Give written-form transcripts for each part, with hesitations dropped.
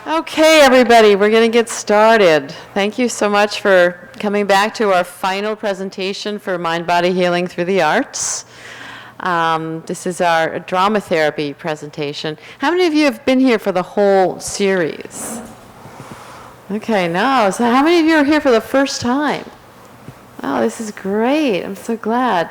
Okay, everybody, we're going to get started. Thank you so much for coming back to our final presentation for Mind Body Healing Through the Arts. This is our drama therapy presentation. How many of you have been here for the whole series? Okay, no. So how many of you are here for the first time? Oh, this is great. I'm so glad.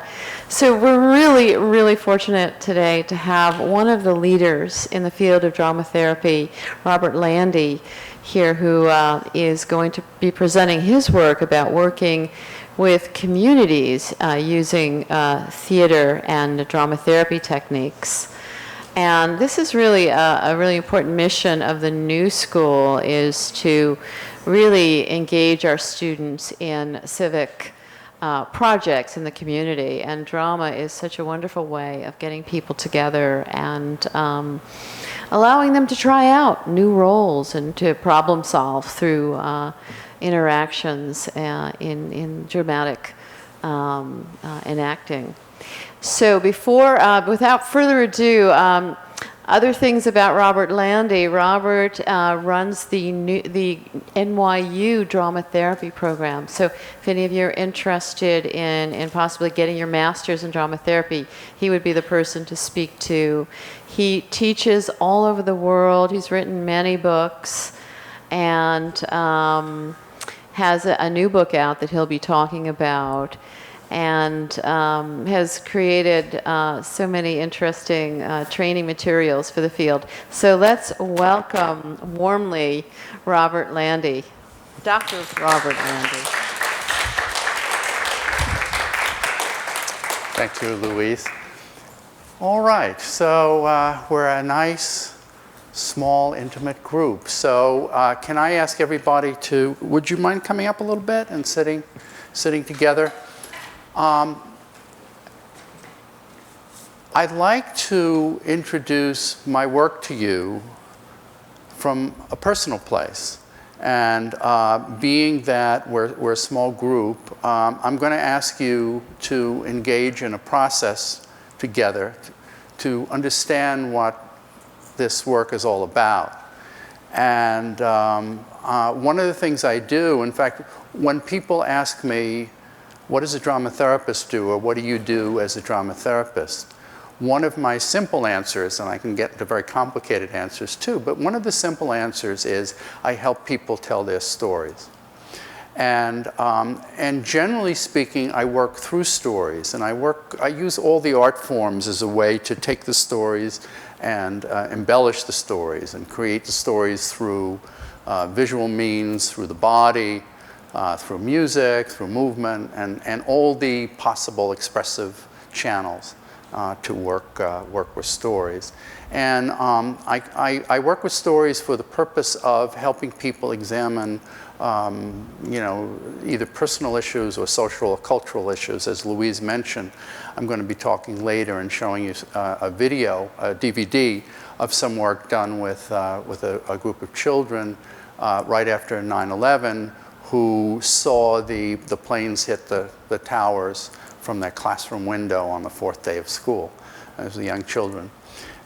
So we're really, really fortunate today to have one of the leaders in the field of drama therapy, Robert Landy, here, who is going to be presenting his work about working with communities using theater and drama therapy techniques. And this is really a really important mission of the new school, is to really engage our students in civic projects in the community, and drama is such a wonderful way of getting people together and allowing them to try out new roles and to problem solve through interactions in dramatic enacting. So without further ado, other things about Robert Landy. Robert runs the NYU drama therapy program. So if any of you are interested in possibly getting your master's in drama therapy, he would be the person to speak to. He teaches all over the world. He's written many books and has a new book out that he'll be talking about, and has created so many interesting training materials for the field. So let's welcome warmly Robert Landy, Dr. Robert Landy. Thank you, Louise. All right, so we're a nice, small, intimate group. So can I ask everybody to, would you mind coming up a little bit and sitting together? I'd like to introduce my work to you from a personal place. And being that we're a small group, I'm going to ask you to engage in a process together to understand what this work is all about. And one of the things I do, in fact, when people ask me, what does a drama therapist do, or what do you do as a drama therapist? One of my simple answers, and I can get to very complicated answers too, but one of the simple answers is I help people tell their stories. And generally speaking, I work through stories, and I use all the art forms as a way to take the stories and embellish the stories and create the stories through visual means, through the body, through music, through movement, and all the possible expressive channels to work with stories. And I work with stories for the purpose of helping people examine either personal issues or social or cultural issues. As Louise mentioned, I'm going to be talking later and showing you a video, a DVD, of some work done with a group of children right after 9/11, who saw the planes hit the towers from their classroom window on the fourth day of school. As the young children.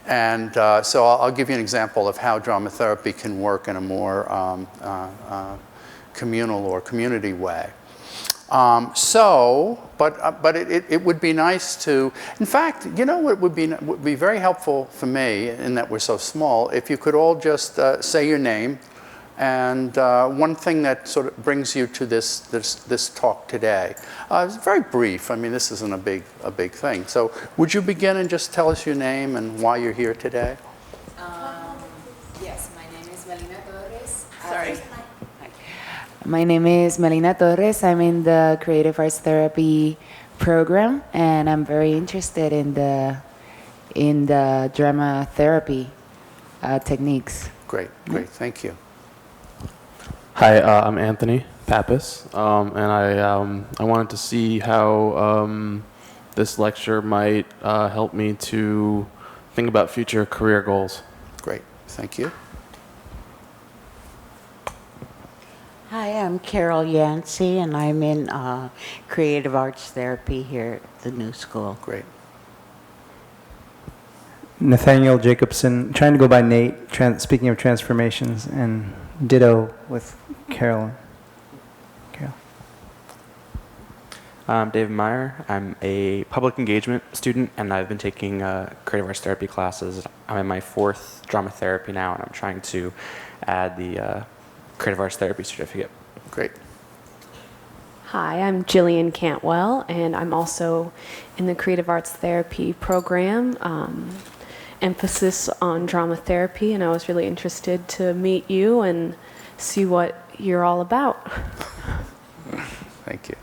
And so I'll give you an example of how drama therapy can work in a more communal or community way. But it would be nice to, in fact, you know what would be very helpful for me, in that we're so small, if you could all just say your name, and one thing that sort of brings you to this talk today. It's very brief. I mean, this isn't a big thing. So would you begin and just tell us your name and why you're here today? Yes, my name is Melina Torres. Sorry. My name is Melina Torres. I'm in the Creative Arts Therapy program, and I'm very interested in the drama therapy techniques. Great, thank you. Hi, I'm Anthony Pappas, and I wanted to see how this lecture might help me to think about future career goals. Great, thank you. Hi, I'm Carol Yancey, and I'm in creative arts therapy here at the New School. Great. Nathaniel Jacobson, trying to go by Nate, speaking of transformations, and ditto with Carolyn. Carol. I'm David Meyer. I'm a public engagement student, and I've been taking creative arts therapy classes. I'm in my 4th drama therapy now, and I'm trying to add the creative arts therapy certificate. Great. Hi, I'm Jillian Cantwell, and I'm also in the creative arts therapy program, emphasis on drama therapy, and I was really interested to meet you and see what you're all about. Thank you.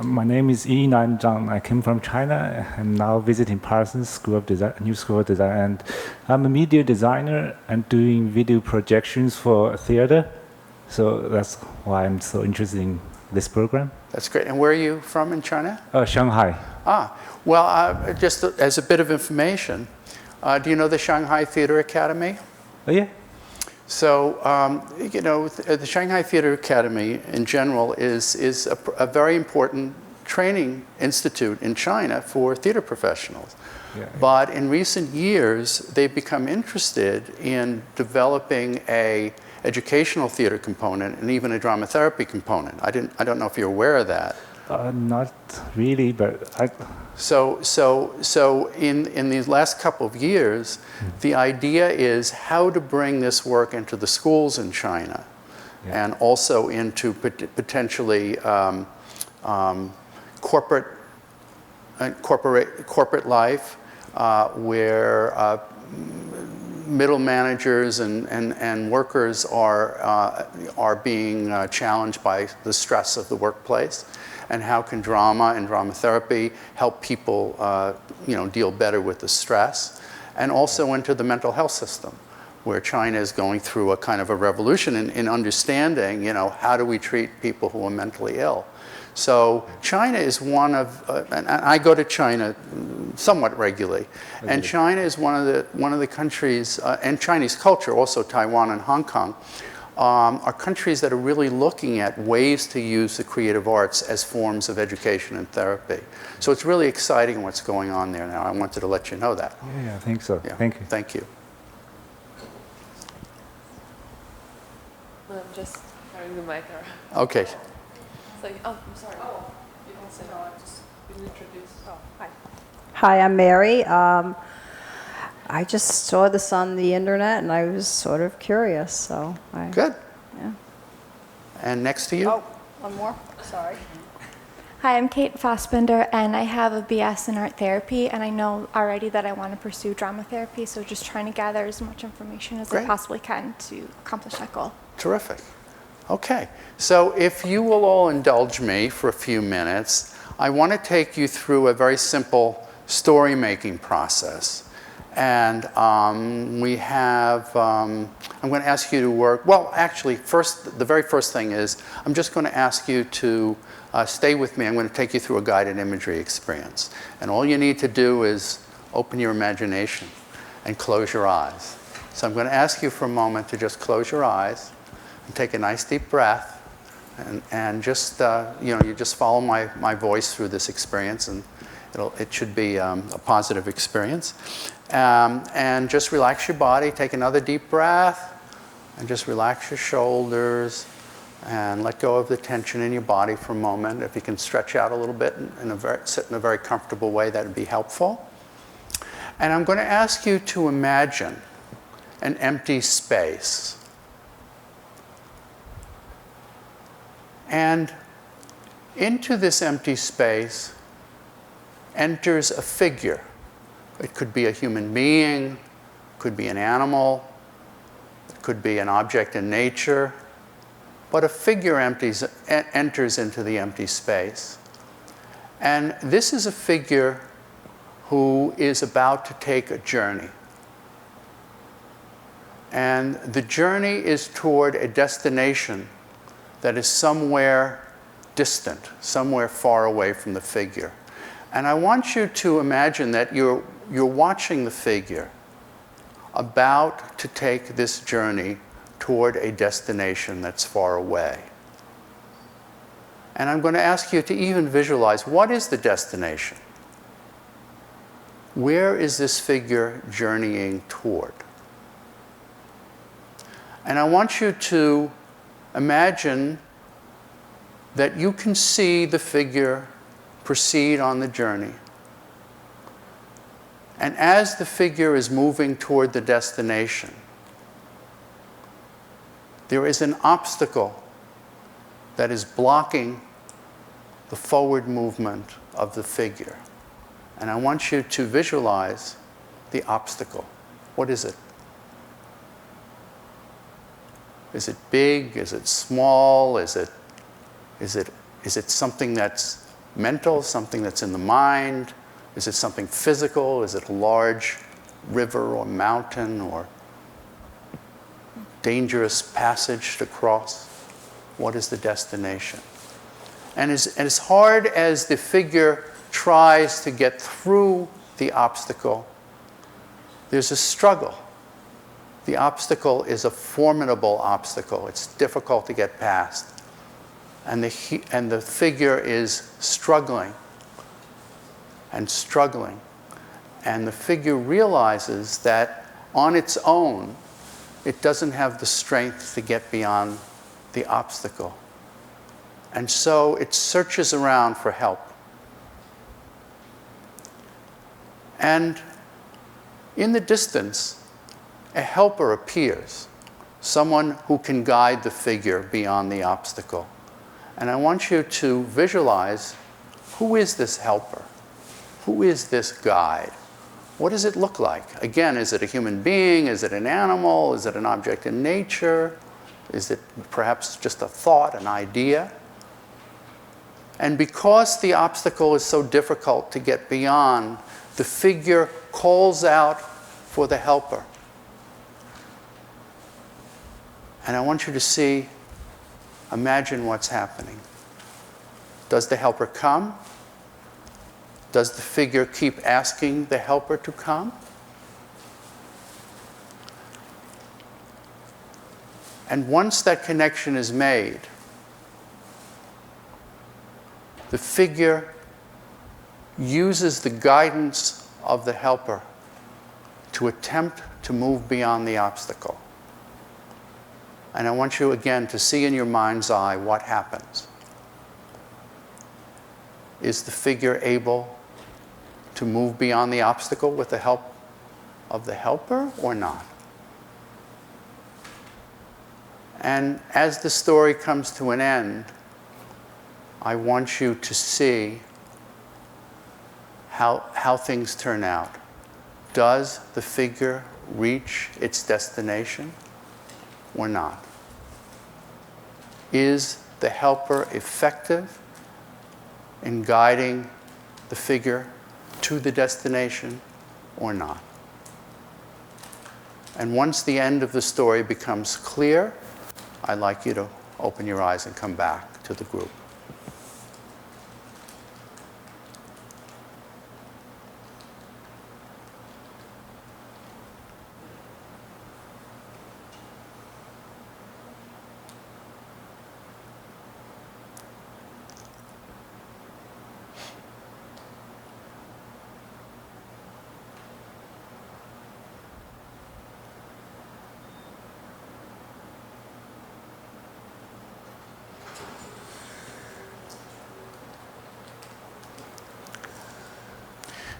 My name is Yinan Zhang. I came from China. I'm now visiting Parsons School of Design, New School of Design, and I'm a media designer and doing video projections for theater. So that's why I'm so interested in this program. That's great. And where are you from in China? Shanghai. Well, just as a bit of information, do you know the Shanghai Theater Academy? Oh, yeah. So, the Shanghai Theater Academy in general is a very important training institute in China for theater professionals. Yeah. But in recent years, they've become interested in developing a educational theater component and even a drama therapy component. I don't know if you're aware of that. Not really, but So in these last couple of years, the idea is how to bring this work into the schools in China, and also into potentially corporate life, where middle managers and workers are being challenged by the stress of the workplace. And how can drama and drama therapy help people, deal better with the stress, and also into the mental health system, where China is going through a kind of a revolution in understanding, how do we treat people who are mentally ill. So China is one of, and I go to China somewhat regularly, and China is one of the countries, and Chinese culture, also Taiwan and Hong Kong, are countries that are really looking at ways to use the creative arts as forms of education and therapy. So it's really exciting what's going on there now. I wanted to let you know that. yeah, I think so. Yeah. Thank you. Thank you. I'm just having the mic around. Okay. It's like, oh, I'm sorry. Oh, you can say no. I just been introduced. Oh, hi. Hi, I'm Mary. I just saw this on the internet and I was sort of curious, so Good. Yeah. And next to you? Oh, one more. Sorry. Hi, I'm Kate Fossbender, and I have a BS in art therapy, and I know already that I want to pursue drama therapy, so just trying to gather as much information as Great. I possibly can to accomplish that goal. Terrific. Okay. So if you will all indulge me for a few minutes, I want to take you through a very simple story-making process. And we have, I'm going to ask you to work, well, actually, the very first thing is, I'm just going to ask you to stay with me. I'm going to take you through a guided imagery experience. And all you need to do is open your imagination and close your eyes. So I'm going to ask you for a moment to just close your eyes and take a nice deep breath. And just, you just follow my voice through this experience, and it should be a positive experience. And just relax your body. Take another deep breath, and just relax your shoulders, and let go of the tension in your body for a moment. If you can stretch out a little bit and sit in a very comfortable way, that would be helpful. And I'm going to ask you to imagine an empty space. And into this empty space enters a figure. It could be a human being, could be an animal, it could be an object in nature, but a figure enters into the empty space. And this is a figure who is about to take a journey. And the journey is toward a destination that is somewhere distant, somewhere far away from the figure. And I want you to imagine that you're watching the figure about to take this journey toward a destination that's far away. And I'm going to ask you to even visualize, what is the destination? Where is this figure journeying toward? And I want you to imagine that you can see the figure proceed on the journey. And as the figure is moving toward the destination, there is an obstacle that is blocking the forward movement of the figure. And I want you to visualize the obstacle. What is it? Is it big? Is it small? Is it something that's mental, something that's in the mind? Is it something physical? Is it a large river or mountain or dangerous passage to cross? What is the destination? And as hard as the figure tries to get through the obstacle, there's a struggle. The obstacle is a formidable obstacle. It's difficult to get past. And the figure is struggling and struggling. And the figure realizes that on its own, it doesn't have the strength to get beyond the obstacle. And so it searches around for help. And in the distance, a helper appears, someone who can guide the figure beyond the obstacle. And I want you to visualize, who is this helper? Who is this guide? What does it look like? Again, is it a human being? Is it an animal? Is it an object in nature? Is it perhaps just a thought, an idea? And because the obstacle is so difficult to get beyond, the figure calls out for the helper. And I want you to see, imagine what's happening. Does the helper come? Does the figure keep asking the helper to come? And once that connection is made, the figure uses the guidance of the helper to attempt to move beyond the obstacle. And I want you again to see in your mind's eye what happens. Is the figure able to move beyond the obstacle with the help of the helper or not? And as the story comes to an end, I want you to see how things turn out. Does the figure reach its destination or not? Is the helper effective in guiding the figure to the destination or not? And once the end of the story becomes clear, I'd like you to open your eyes and come back to the group.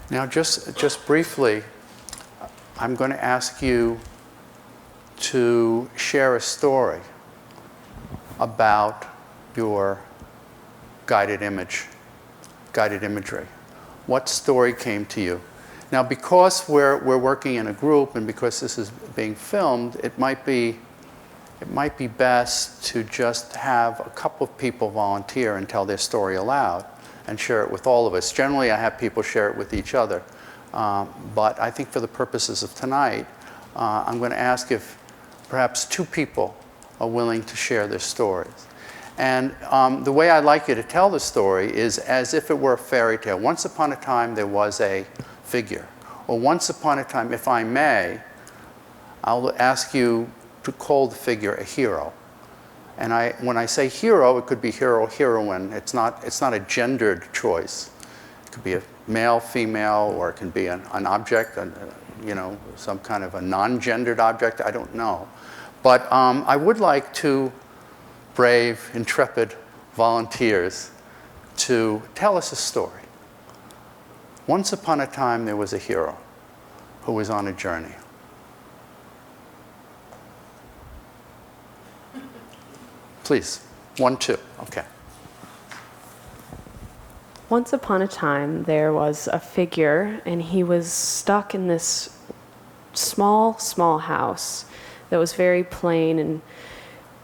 Now, just briefly, I'm going to ask you to share a story about your guided imagery. What story came to you? Now, because we're working in a group and because this is being filmed, it might be best to just have a couple of people volunteer and tell their story aloud and share it with all of us. Generally, I have people share it with each other. But I think for the purposes of tonight, I'm going to ask if perhaps two people are willing to share their stories. And the way I'd like you to tell the story is as if it were a fairy tale. Once upon a time, there was a figure. Or once upon a time, if I may, I'll ask you to call the figure a hero. And when I say hero, it could be hero, heroine. It's not a gendered choice. It could be a male, female, or it can be an object, some kind of a non-gendered object, I don't know. But I would like two brave, intrepid volunteers to tell us a story. Once upon a time, there was a hero who was on a journey. Please, 1, 2, okay. Once upon a time, there was a figure, and he was stuck in this small, small house that was very plain and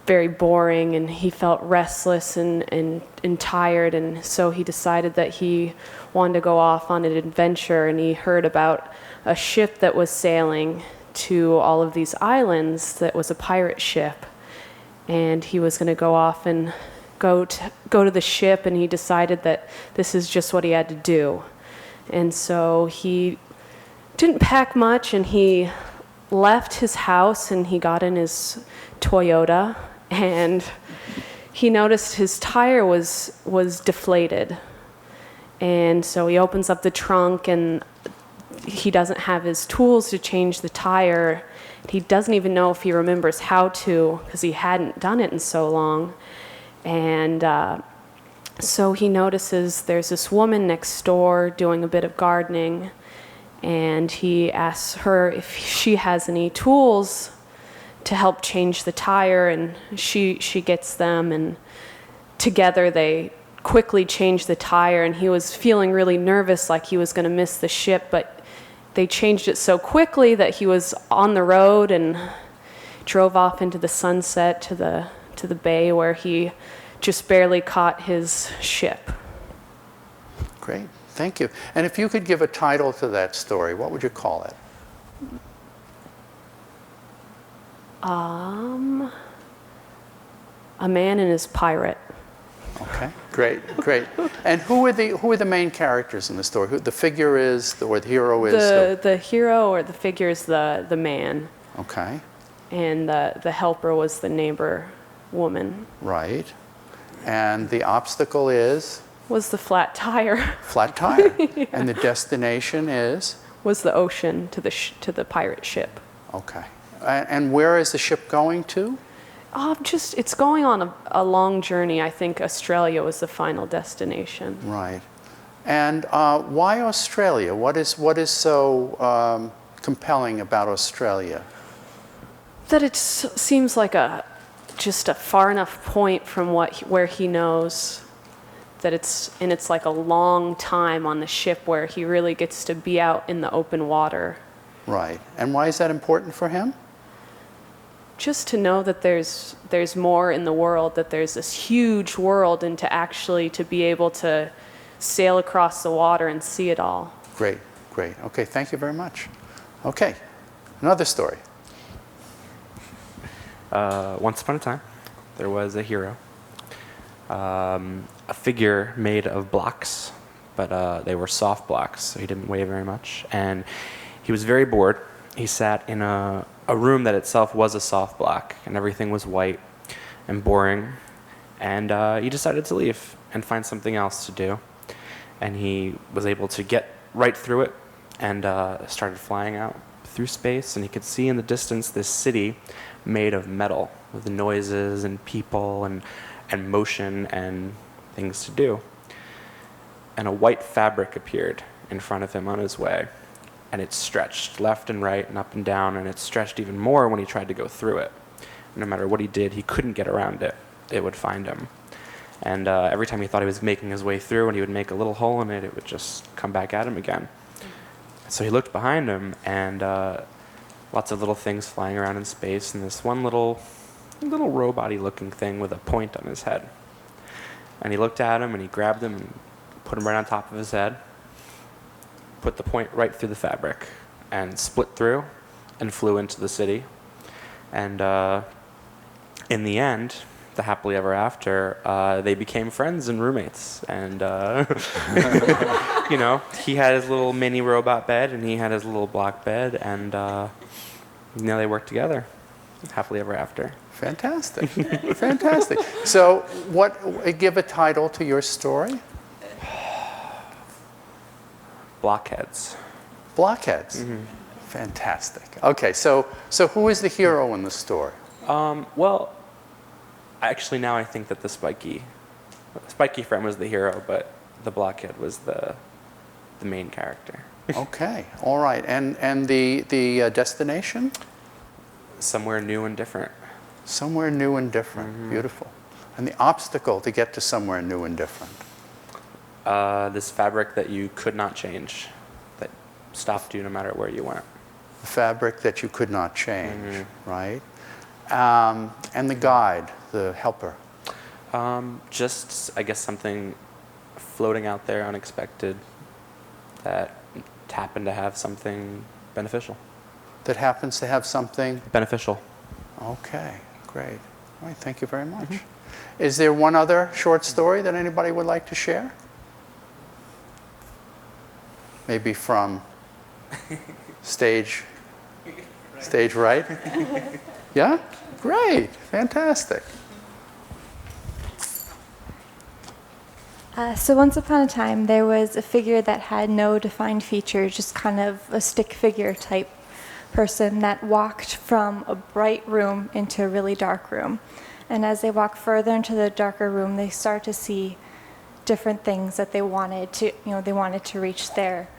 very boring, and he felt restless and tired, and so he decided that he wanted to go off on an adventure, and he heard about a ship that was sailing to all of these islands that was a pirate ship, and he was going to go off and go to the ship, and he decided that this is just what he had to do. And so he didn't pack much, and he left his house, and he got in his Toyota, and he noticed his tire was deflated. And so he opens up the trunk, and he doesn't have his tools to change the tire. He doesn't even know if he remembers how to, because he hadn't done it in so long. And so he notices there's this woman next door doing a bit of gardening, and he asks her if she has any tools to help change the tire, and she gets them, and together they quickly change the tire, and he was feeling really nervous, like he was going to miss the ship, but they changed it so quickly that he was on the road and drove off into the sunset to the bay, where he just barely caught his ship. Great, thank you. And if you could give a title to that story, what would you call it? A Man and His Pirate. Okay, great. And who are the main characters in the story? Who the figure is, or the hero is? The hero or the figure is the man. Okay. And the helper was the neighbor woman. Right. And the obstacle was the flat tire. Flat tire. Yeah. And the destination was the ocean to the pirate ship. Okay. And where is the ship going to? It's going on a long journey. I think Australia was the final destination. Right. And why Australia? What is so compelling about Australia? That it seems like just a far enough point from where he knows that it's like a long time on the ship where he really gets to be out in the open water. Right. And why is that important for him? Just to know that there's more in the world, that there's this huge world, and to be able to sail across the water and see it all. Great. Okay, thank you very much. Okay, another story. Once upon a time, there was a hero, a figure made of blocks, but they were soft blocks, so he didn't weigh very much, and he was very bored. He sat in a room that itself was a soft block, and everything was white and boring, and he decided to leave and find something else to do, and he was able to get right through it and started flying out through space, and he could see in the distance this city made of metal with noises and people and motion and things to do. And a white fabric appeared in front of him on his way, and it stretched left and right and up and down, and it stretched even more when he tried to go through it. No matter what he did, he couldn't get around it. It would find him. And every time he thought he was making his way through and he would make a little hole in it, it would just come back at him again. So he looked behind him, and lots of little things flying around in space, and this one little robot-y looking thing with a point on his head. And he looked at him, and he grabbed him and put him right on top of his head, put the point right through the fabric, and split through and flew into the city. And in the end, the happily ever after, they became friends and roommates. And he had his little mini robot bed, and he had his little block bed, and now they work together, happily ever after. Fantastic. Fantastic. So give a title to your story? blockheads. Blockheads. Fantastic. Okay, so who is the hero in the story? Well, actually now I think that the spiky friend was the hero, but the blockhead was the main character. Okay, all right. And the destination? Somewhere new and different. Somewhere new and different. Beautiful. And the obstacle to get to somewhere new and different? This fabric that you could not change, that stopped you no matter where you went. The fabric that you could not change, right? And the guide, the helper? Just, I guess, something floating out there unexpected that happened to have something beneficial. That happens to have something? Beneficial. Okay, great. All right, thank you very much. Is there one other short story that anybody would like to share? Maybe from stage right? Yeah? Great, fantastic. So once upon a time, there was a figure that had no defined features, just kind of a stick figure type person that walked from a bright room into a really dark room. And as they walk further into the darker room, they start to see different things that they wanted to reach their,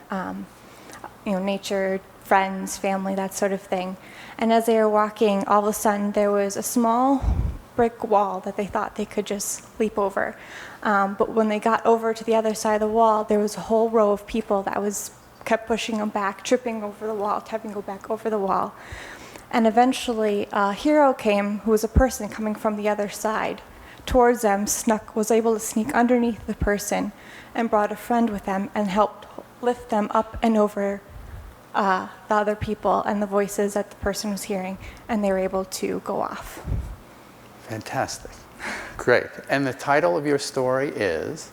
nature, friends, family, that sort of thing. And as they were walking, all of a sudden there was a small brick wall that they thought they could just leap over. But when they got over to the other side of the wall, there was a whole row of people that kept pushing them back, tripping over the wall, having to go back over the wall. And eventually a hero came, who was a person coming from the other side, towards them, was able to sneak underneath the person and brought a friend with them and helped lift them up and over the other people and the voices that the person was hearing, and they were able to go off. Fantastic. Great. And the title of your story is?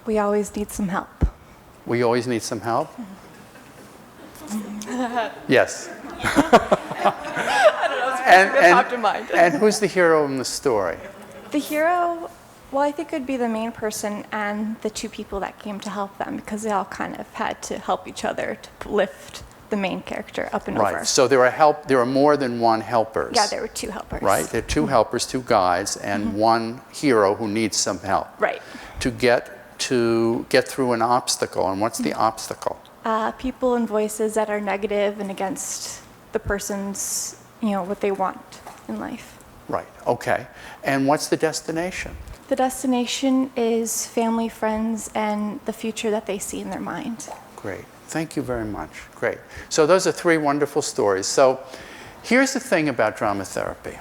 We always need some help. We always need some help? Yes. And who's the hero in the story? The hero, well, I think it would be the main person and the two people that came to help them, because they all kind of had to help each other to lift the main character up and over. Right. So there are more than one helpers. Yeah, there were two helpers. Right. There are two helpers, two guides, and one hero who needs some help. Right. To get through an obstacle. And what's the obstacle? People and voices that are negative and against the person's, what they want in life. Right. Okay. And what's the destination? The destination is family, friends, and the future that they see in their mind. Great. Thank you very much. Great. So those are three wonderful stories. So here's the thing about drama therapy.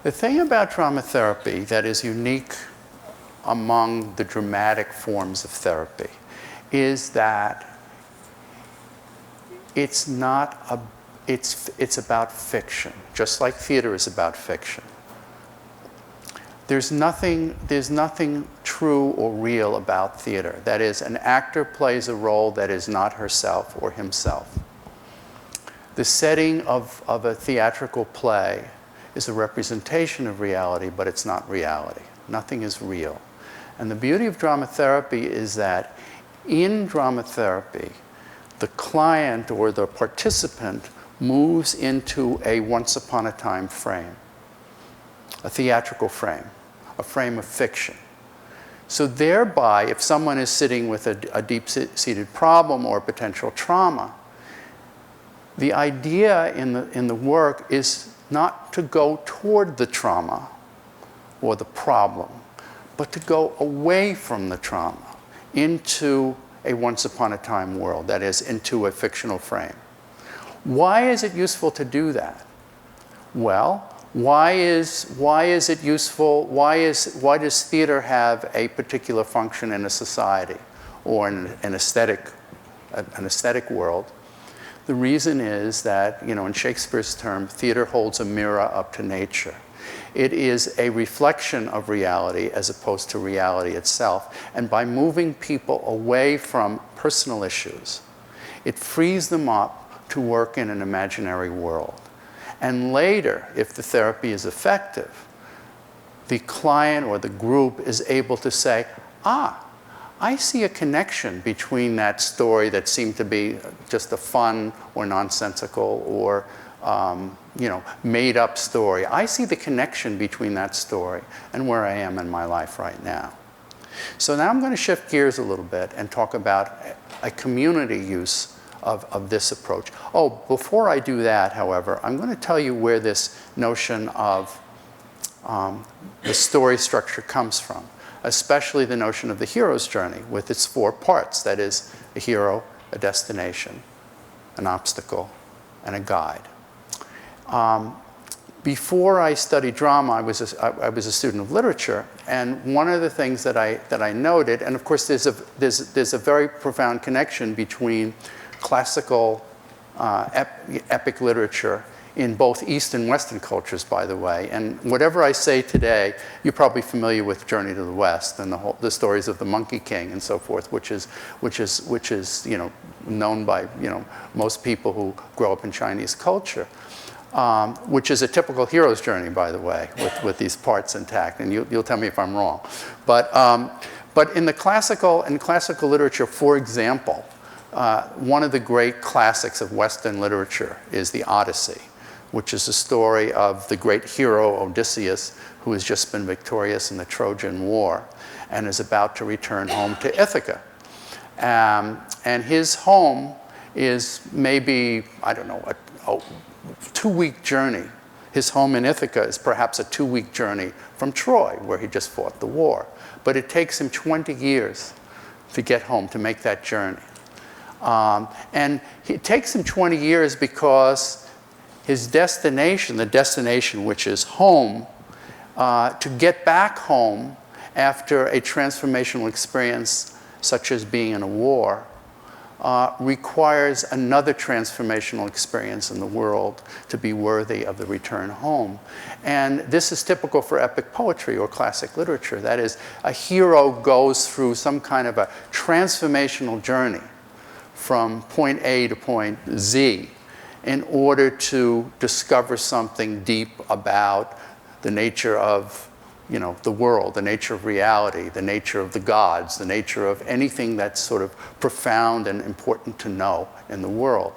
The thing about drama therapy that is unique among the dramatic forms of therapy is that it's about fiction, just like theater is about fiction. There's nothing true or real about theater. That is, an actor plays a role that is not herself or himself. The setting of a theatrical play is a representation of reality, but it's not reality. Nothing is real. And the beauty of drama therapy is that in drama therapy, the client or the participant moves into a once upon a time frame, a theatrical frame, a frame of fiction. So thereby, if someone is sitting with a deep-seated problem or potential trauma, the idea in the work is not to go toward the trauma or the problem, but to go away from the trauma into a once upon a time world, that is, into a fictional frame. Why is it useful to do that? Well, why is it useful? Why does theater have a particular function in a society or in an aesthetic world? The reason is that, in Shakespeare's term, theater holds a mirror up to nature. It is a reflection of reality as opposed to reality itself. And by moving people away from personal issues, it frees them up to work in an imaginary world. And later, if the therapy is effective, the client or the group is able to say, I see a connection between that story that seemed to be just a fun or nonsensical or made up story. I see the connection between that story and where I am in my life right now. So now I'm going to shift gears a little bit and talk about a community use of this approach. Oh, before I do that, however, I'm going to tell you where this notion of the story structure comes from, especially the notion of the hero's journey with its 4 parts. That is, a hero, a destination, an obstacle, and a guide. Before I studied drama, I was a student of literature, and one of the things that I noted, and of course there's a very profound connection between classical epic literature in both East and Western cultures, by the way. And whatever I say today, you're probably familiar with Journey to the West and the stories of the Monkey King and so forth, which is known by most people who grow up in Chinese culture. Which is a typical hero's journey, by the way, with these parts intact. And you'll tell me if I'm wrong. But in classical literature, for example, one of the great classics of Western literature is the Odyssey, which is the story of the great hero Odysseus, who has just been victorious in the Trojan War and is about to return home to Ithaca. And his home is maybe, I don't know, a 2-week journey. His home in Ithaca is perhaps a 2-week journey from Troy, where he just fought the war. But it takes him 20 years to get home, to make that journey. And it takes him 20 years because his destination, the destination which is home, to get back home after a transformational experience such as being in a war, requires another transformational experience in the world to be worthy of the return home. And this is typical for epic poetry or classic literature. That is, a hero goes through some kind of a transformational journey from point A to point Z in order to discover something deep about the nature of the world, the nature of reality, the nature of the gods, the nature of anything that's sort of profound and important to know in the world.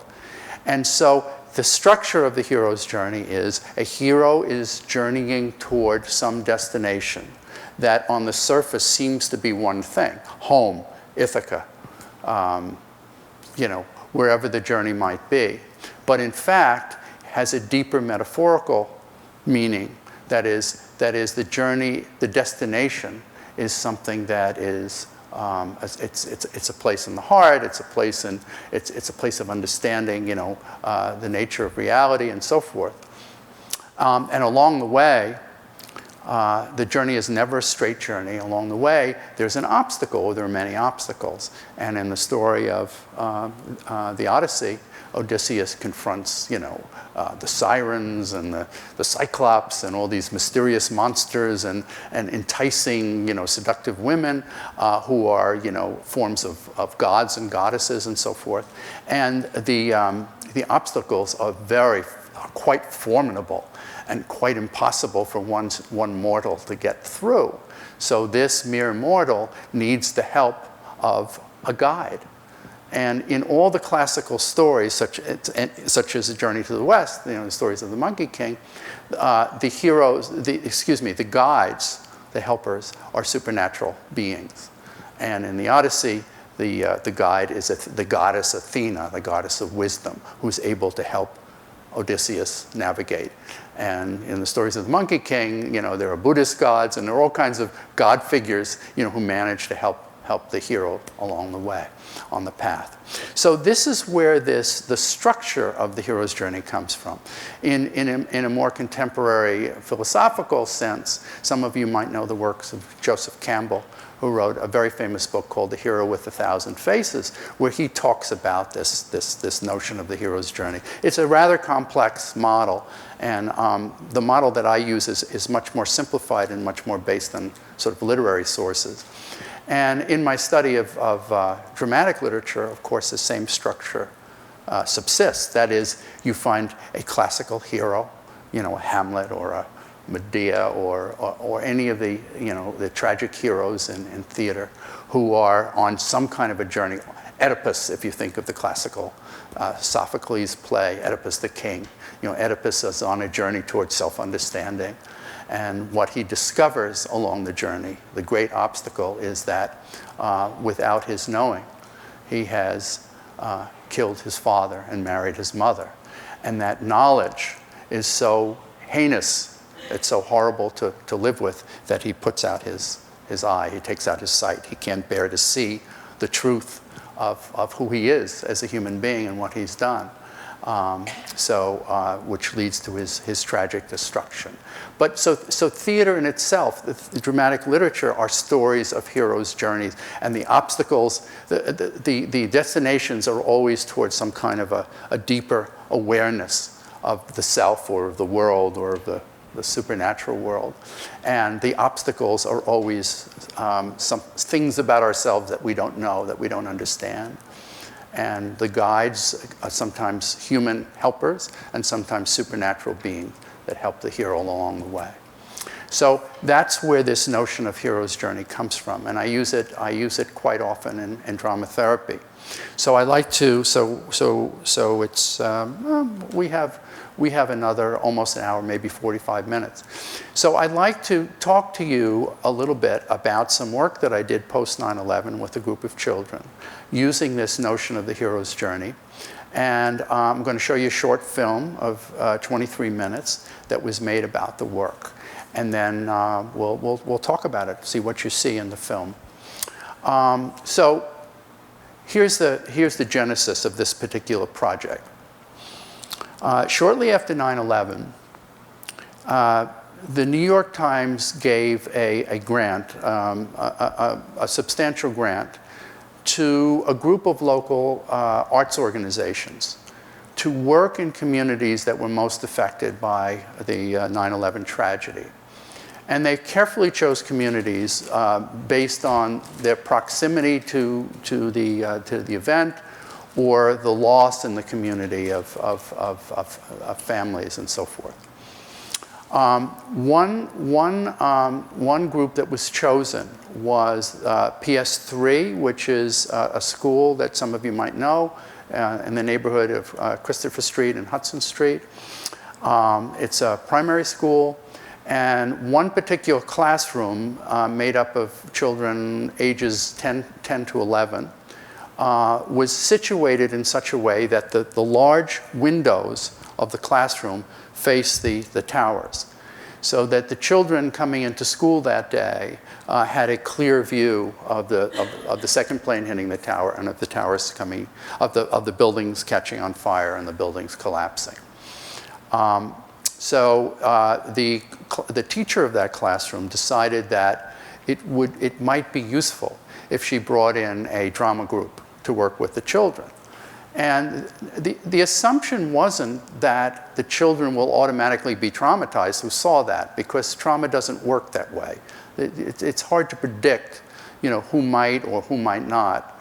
And so the structure of the hero's journey is a hero is journeying toward some destination that on the surface seems to be one thing: home, Ithaca, wherever the journey might be. But in fact has a deeper metaphorical meaning. That is the journey, the destination is something that is, it's a place in the heart, it's a place of understanding, the nature of reality and so forth. And along the way, the journey is never a straight journey. Along the way, there's an obstacle, or there are many obstacles. And in the story of the Odyssey, Odysseus confronts, the sirens and the cyclops and all these mysterious monsters and enticing, seductive women who are, forms of gods and goddesses and so forth. And the obstacles are quite formidable and quite impossible for one mortal to get through. So this mere mortal needs the help of a guide. And in all the classical stories, such as A Journey to the West, the stories of the Monkey King, the heroes, the guides, the helpers, are supernatural beings. And in the Odyssey, the guide is the goddess Athena, the goddess of wisdom, who's able to help Odysseus navigate. And in the stories of the Monkey King, there are Buddhist gods, and there are all kinds of god figures, who manage to help the hero along the way, on the path. So this is where the structure of the hero's journey comes from. In a more contemporary philosophical sense, some of you might know the works of Joseph Campbell, who wrote a very famous book called The Hero with a Thousand Faces, where he talks about this notion of the hero's journey. It's a rather complex model, and the model that I use is much more simplified and much more based on sort of literary sources. And in my study of dramatic literature, of course, the same structure subsists. That is, you find a classical hero, you know, a Hamlet or a Medea or any of the, you know, the tragic heroes in theater who are on some kind of a journey. Oedipus, if you think of the classical Sophocles play, Oedipus the king. You know, Oedipus is on a journey towards self-understanding. And what he discovers along the journey, the great obstacle, is that without his knowing, he has killed his father and married his mother. And that knowledge is so heinous, it's so horrible to live with, that he puts out his eye, he takes out his sight. He can't bear to see the truth of who he is as a human being and what he's done. Which leads to his tragic destruction. But so theater in itself, the dramatic literature, are stories of heroes' journeys, and the obstacles, the destinations are always towards some kind of a deeper awareness of the self or of the world or of the supernatural world. And the obstacles are always some things about ourselves that we don't know, that we don't understand. And the guides are sometimes human helpers and sometimes supernatural beings that help the hero along the way. So that's where this notion of hero's journey comes from, and I use it quite often in drama therapy. So I like to it's we have another almost an hour, maybe 45 minutes. So I'd like to talk to you a little bit about some work that I did post 9/11 with a group of children, using this notion of the hero's journey. And I'm going to show you a short film of 23 minutes that was made about the work. And then we'll talk about it, see what you see in the film. So here's the genesis of this particular project. Shortly after 9/11, the New York Times gave a grant, a substantial grant, to a group of local arts organizations to work in communities that were most affected by the 9/11 tragedy. And they carefully chose communities based on their proximity to the event, or the loss in the community of families and so forth. One group that was chosen was PS3, which is a school that some of you might know in the neighborhood of Christopher Street and Hudson Street. It's a primary school, and one particular classroom made up of children ages 10 to 11 was situated in such a way that the large windows of the classroom face the towers, so that the children coming into school that day had a clear view of the second plane hitting the tower, and of the towers coming, of the buildings catching on fire and the buildings collapsing. The teacher of that classroom decided that it might be useful if she brought in a drama group to work with the children. And the assumption wasn't that the children will automatically be traumatized who saw that, because trauma doesn't work that way. It's hard to predict, you know, who might or who might not,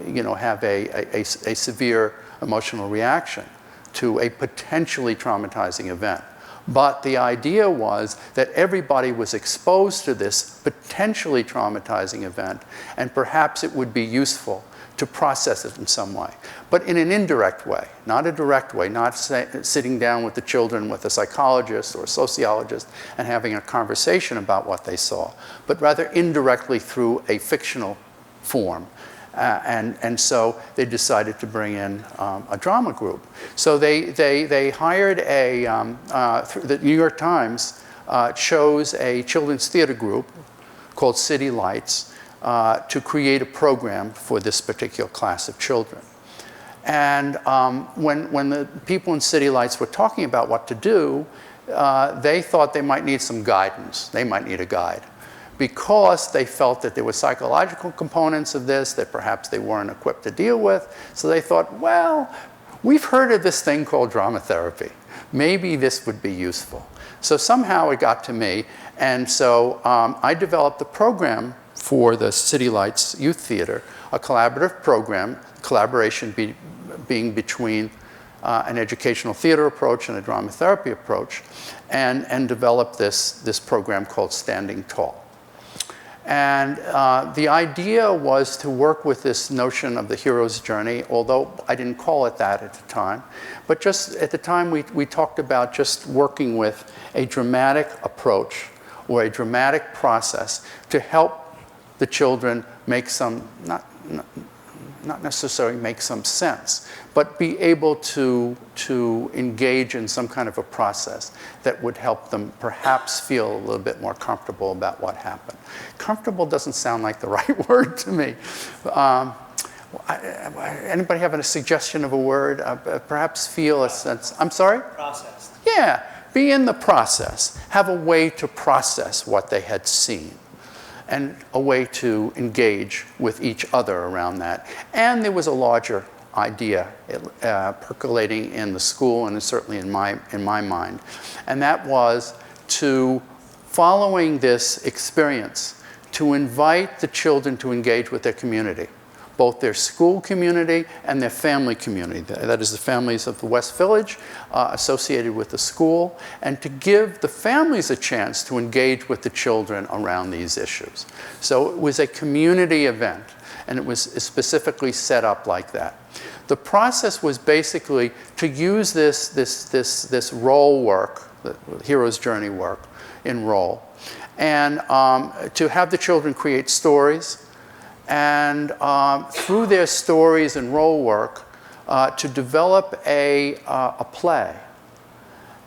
you know, have a severe emotional reaction to a potentially traumatizing event. But the idea was that everybody was exposed to this potentially traumatizing event, and perhaps it would be useful to process it in some way, but in an indirect way, not a direct way, not sitting down with the children with a psychologist or a sociologist and having a conversation about what they saw, but rather indirectly through a fictional form. And so they decided to bring in a drama group. So they hired the New York Times chose a children's theater group called City Lights to create a program for this particular class of children. And when the people in City Lights were talking about what to do, they thought they might need some guidance. They might need a guide, because they felt that there were psychological components of this that perhaps they weren't equipped to deal with. So they thought, well, we've heard of this thing called drama therapy. Maybe this would be useful. So somehow it got to me, and so I developed a program for the City Lights Youth Theater, a collaborative program, collaboration being between an educational theater approach and a drama therapy approach, and developed this program called Standing Tall. And the idea was to work with this notion of the hero's journey, although I didn't call it that at the time. But just at the time, we talked about just working with a dramatic approach or a dramatic process to help the children make some, not necessarily make some sense, but be able to engage in some kind of a process that would help them perhaps feel a little bit more comfortable about what happened. Comfortable doesn't sound like the right word to me. Anybody have a suggestion of a word? Perhaps feel a sense. I'm sorry? Processed. Yeah, be in the process. Have a way to process what they had seen, and a way to engage with each other around that. And there was a larger idea percolating in the school, and certainly in my mind. And that was to, following this experience, to invite the children to engage with their community, both their school community and their family community. That is the families of the West Village associated with the school, and to give the families a chance to engage with the children around these issues. So it was a community event, and it was specifically set up like that. The process was basically to use this role work, the hero's journey work in role, and to have the children create stories, and through their stories and role work, to develop a play,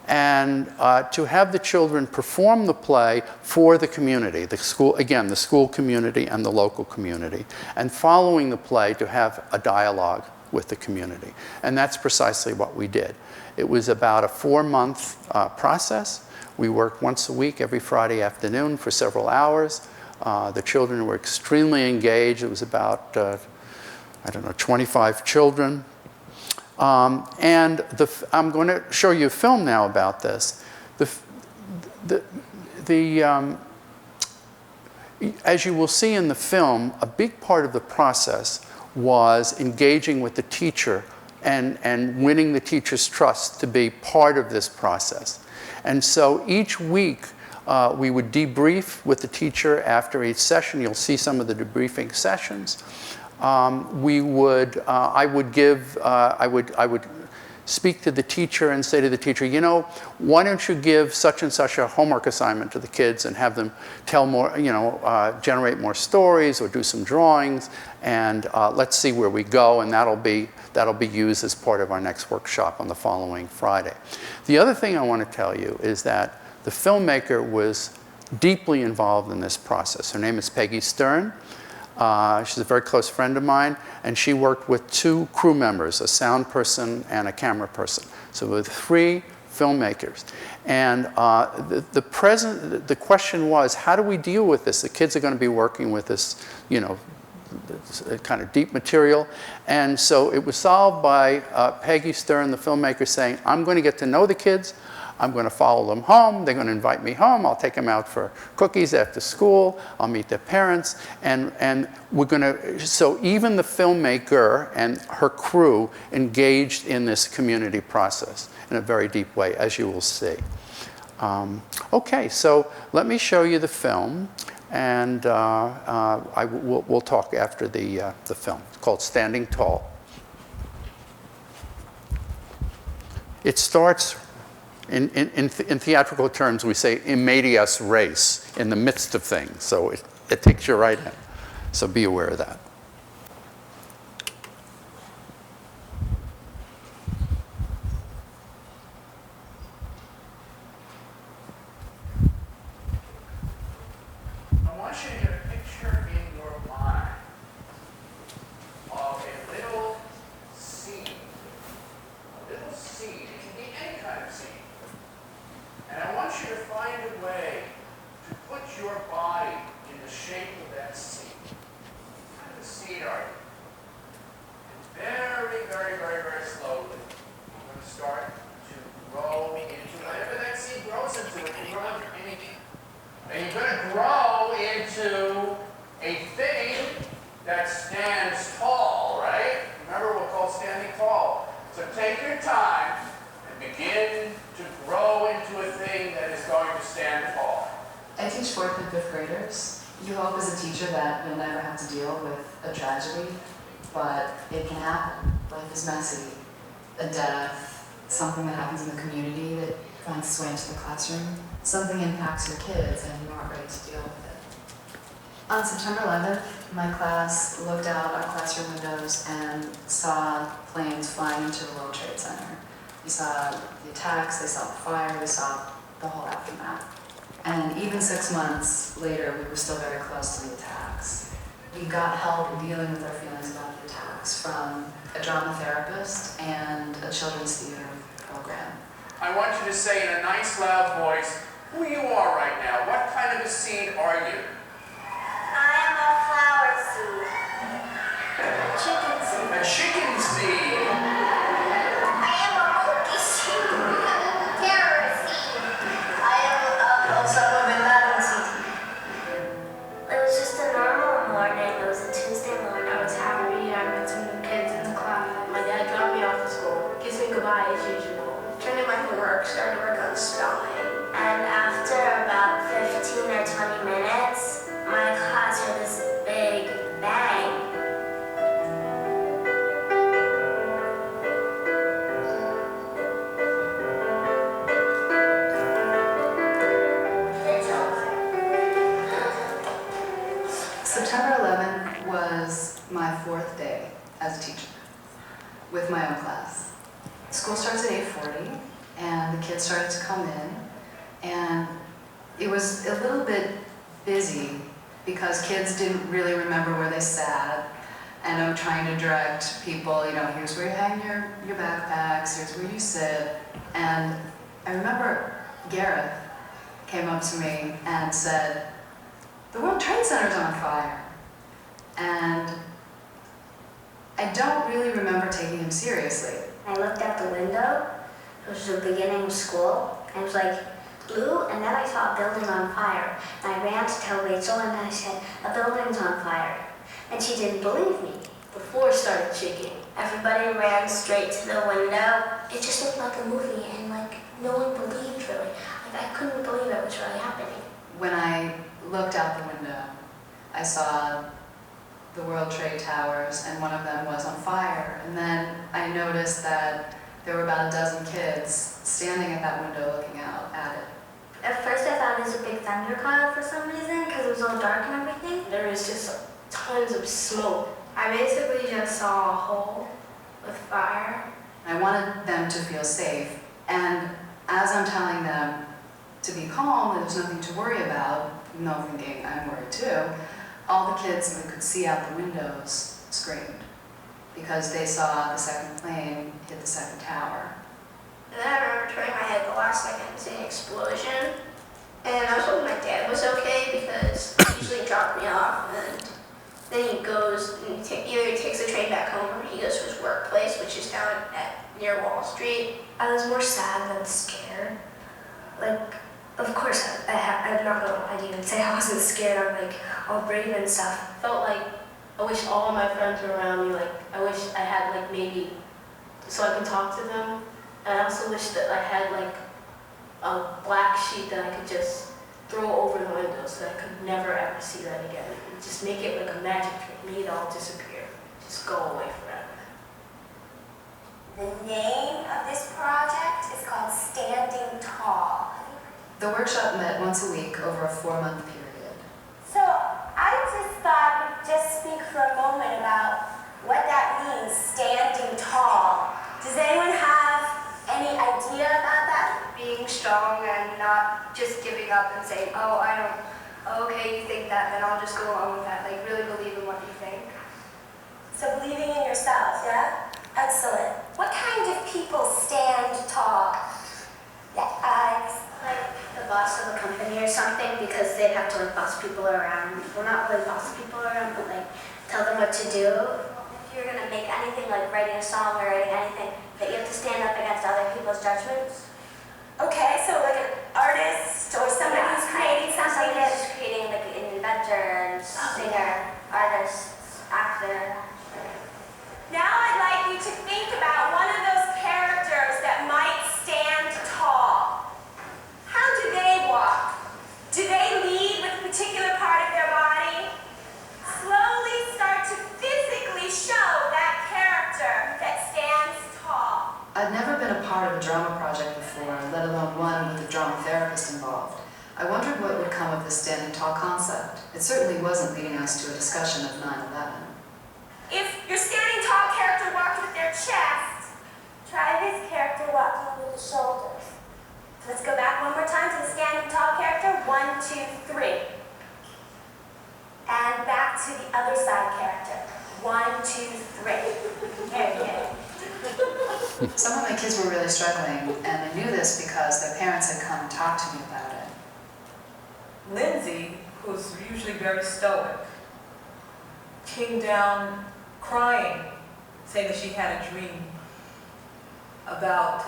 and to have the children perform the play for the community, the school, again, the school community and the local community, and following the play to have a dialogue with the community. And that's precisely what we did. It was about a 4-month process. We worked once a week, every Friday afternoon for several hours. The children were extremely engaged. It was about, 25 children. And I'm going to show you a film now about this. As you will see in the film, a big part of the process was engaging with the teacher and winning the teacher's trust to be part of this process. And so each week, we would debrief with the teacher after each session. You'll see some of the debriefing sessions. I would speak to the teacher and say to the teacher, you know, why don't you give such and such a homework assignment to the kids and have them tell more, generate more stories or do some drawings, and let's see where we go, and that'll be used as part of our next workshop on the following Friday. The other thing I want to tell you is that the filmmaker was deeply involved in this process. Her name is Peggy Stern. She's a very close friend of mine, and she worked with 2 crew members, a sound person and a camera person. So with 3 filmmakers. And the question was, how do we deal with this? The kids are going to be working with this, this kind of deep material. And so it was solved by Peggy Stern, the filmmaker, saying, I'm going to get to know the kids. I'm going to follow them home. They're going to invite me home. I'll take them out for cookies after school. I'll meet their parents. And we're going to, so even the filmmaker and her crew engaged in this community process in a very deep way, as you will see. Okay, so let me show you the film, and we'll talk after the film. It's called Standing Tall. It starts, in theatrical terms, we say in medias res, in the midst of things. So it takes you right in. So be aware of that. I want you to get a picture in your mind of a little scene. A little scene. It can be any kind of scene. And I want you to find a way to put your body in the shape of that scene. What kind of a scene are you? And very, very, very, very slowly, you're going to start to grow into whatever that scene grows into. It can grow into anything. And you're going to grow into a thing that stands tall, right? Remember, we'll call standing tall. So take your time and begin to grow into a thing that is going to stand tall. I teach 4th and 5th graders. You hope as a teacher that you'll never have to deal with a tragedy, but it can happen. Life is messy. A death, something that happens in the community that finds its way into the classroom. Something impacts your kids and you aren't ready to deal with it. On September 11th, my class looked out our classroom windows and saw planes flying into the World Trade Center. We saw the attacks, they saw the fire, we saw the whole aftermath. And even 6 months later, we were still very close to the attacks. We got help in dealing with our feelings about the attacks from a drama therapist and a children's theater program. I want you to say in a nice loud voice who you are right now. What kind of a seed are you? I am a flower seed. A chicken seed. A chicken seed. I am a monkey seed. Terror seed. I am also a banana seed. It was just a normal morning. It was a Tuesday morning. I was happy. I met some new kids in the class. My dad dropped me off to school. Kissed me goodbye as usual. Turned in my homework. Started to work on spelling. And after about 15 or 20 minutes, my class heard this big bang. September 11th was my 4th day as a teacher with my own class. School starts at 8:40 and the kids started to come in, and it was a little bit busy because kids didn't really remember where they sat, and I'm trying to direct people, here's where you hang your backpacks, here's where you sit. And I remember Gareth came up to me and said, "The World Trade Center's on fire." And I don't really remember taking him seriously. I looked out the window. It was the beginning of school. And it was like blue, and then I saw a building on fire. And I ran to tell Rachel, and I said, "A building's on fire." And she didn't believe me. The floor started shaking. Everybody ran straight to the window. It just looked like a movie, and no one believed really. I couldn't believe it was really happening. When I looked out the window, I saw the World Trade Towers, and one of them was on fire. And then I noticed that there were about a dozen kids standing at that window looking out at it. At first I thought it was a big thunder cloud for some reason, because it was all dark and everything. There was just tons of smoke. I basically just saw a hole with fire. I wanted them to feel safe, and as I'm telling them to be calm, there's nothing to worry about, even though I'm thinking I'm worried too, all the kids that could see out the windows screamed because they saw the second plane hit the second tower. And then I remember turning my head the last second and seeing an explosion. And I was hoping my dad was okay because he usually dropped me off, and then he goes and either he takes the train back home or he goes to his workplace, which is down near Wall Street. I was more sad than scared. Of course, I'm not gonna lie to you and say I wasn't scared. I'm all brave and stuff. Felt like I wish all of my friends were around me. I wish I had maybe so I can talk to them. And I also wish that I had a black sheet that I could just throw over the window so that I could never ever see that again. And just make it like a magic trick. Make it all disappear. Just go away forever. The name of this project is called Standing Tall. The workshop met once a week over a 4-month period. So I just thought we'd just speak for a moment about what that means, standing tall. Does anyone have any idea about that? Being strong and not just giving up and saying, "Oh, I don't, okay, you think that, then I'll just go along with that." Really believe in what you think. So believing in yourself, yeah? Excellent. What kind of people stand tall? Yeah, the boss of a company or something, because they'd have to boss people around. Well, not really boss people around, but tell them what to do. If you're gonna make anything like writing a song or writing anything, that you have to stand up against other people's judgments. Okay, so an artist or somebody who's creating something. Somebody who's creating an inventor, singer, artist, actor. Now I'd like you to of the standing tall concept. It certainly wasn't leading us to a discussion of 9/11. If your standing tall character walked with their chest, try this character walking with the shoulders. Let's go back one more time to the standing tall character. 1, 2, 3. And back to the other side character. 1, 2, 3. Very good. Some of my kids were really struggling, and I knew this because their parents had come and talked to me about it. Lindsay, who's usually very stoic, came down crying, saying that she had a dream about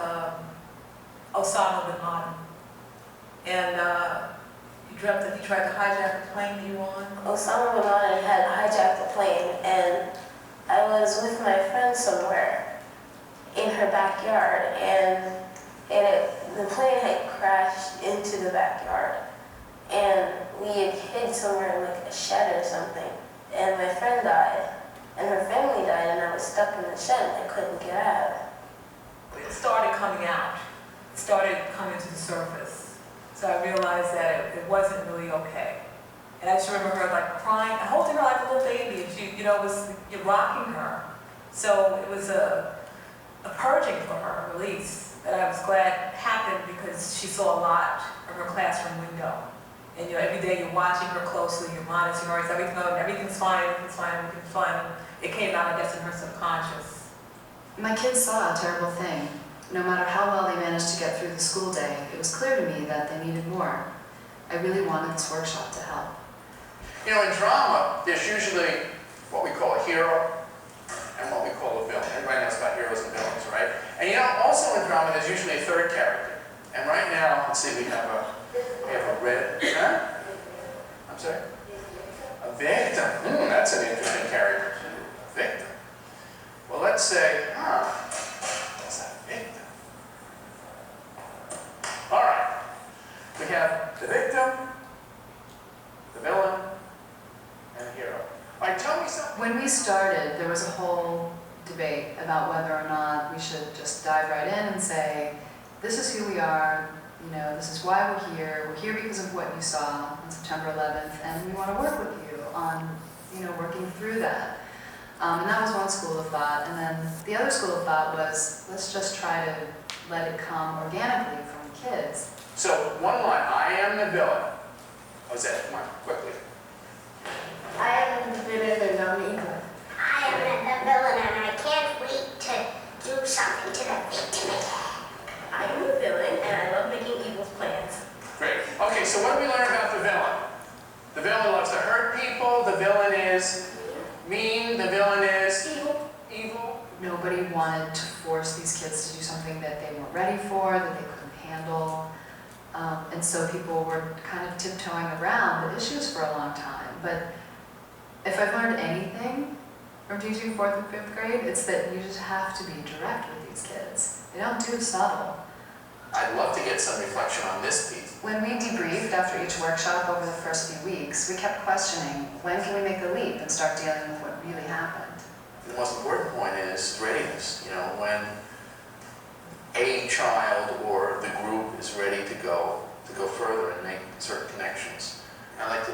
Osama bin Laden. And you dreamt that he tried to hijack the plane you were on? Osama bin Laden had hijacked the plane, and I was with my friend somewhere in her backyard, and the plane had crashed into the backyard, and we had hid somewhere in like a shed or something, and my friend died, and her family died, and I was stuck in the shed and I couldn't get out. It started coming out. It started coming to the surface. So I realized that it wasn't really okay. And I just remember her like crying, holding her like a little baby, and she, you're rocking her. So it was a purging for her, a release, that I was glad happened because she saw a lot from her classroom window. And every day you're watching her closely, you're monitoring her, everything's fine. It came out, I guess, in her subconscious. My kids saw a terrible thing. No matter how well they managed to get through the school day, it was clear to me that they needed more. I really wanted this workshop to help. In drama, there's usually what we call a hero and what we call a villain. Everybody knows about heroes and villains, right? And also in drama, there's usually a third character. And right now, let's see, we have a red, I'm sorry? A victim. That's an interesting character. A victim. Well, let's say, that's a victim. All right. We have the victim, the villain, and the hero. All right, tell me something. When we started, there was a whole debate about whether or not we should just dive right in and say, this is who we are, this is why we're here because of what you saw on September 11th, and we want to work with you on, working through that. And that was one school of thought, and then the other school of thought was, let's just try to let it come organically from the kids. So, one line, I am the villain. How's that? Come on, quickly. I am the villain and I'm evil. I am the villain and I can't wait to do something to the victim. I am the villain and I love making evil plans. Great. Okay, so what do we learn about the villain? The villain loves to hurt people. The villain is mean. The villain is evil. Nobody wanted to force these kids to do something that they weren't ready for, that they couldn't handle. And so people were kind of tiptoeing around the issues for a long time. But if I've learned anything from teaching 4th and 5th grade, it's that you just have to be direct with these kids. They don't do subtle. I'd love to get some reflection on this piece. When we debriefed after each workshop over the first few weeks, we kept questioning, when can we make the leap and start dealing with what really happened? The most important point is readiness. When a child or the group is ready to go further and make certain connections. I like to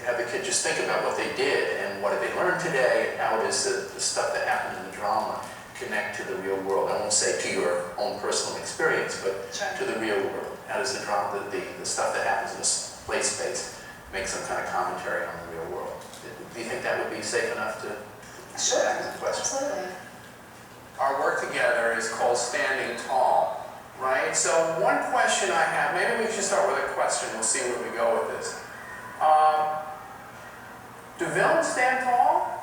have the kid just think about what they did and what did they learn today and how it is that the stuff that happened in the drama connect to the real world. I won't say to your own personal experience, but to the real world. How does the drama, the stuff that happens in this play space make some kind of commentary on the real world? Do you think that would be safe enough to ask the question? Absolutely. Our work together is called Standing Tall, right? So one question I have, maybe we should start with a question. We'll see where we go with this. Do villains stand tall?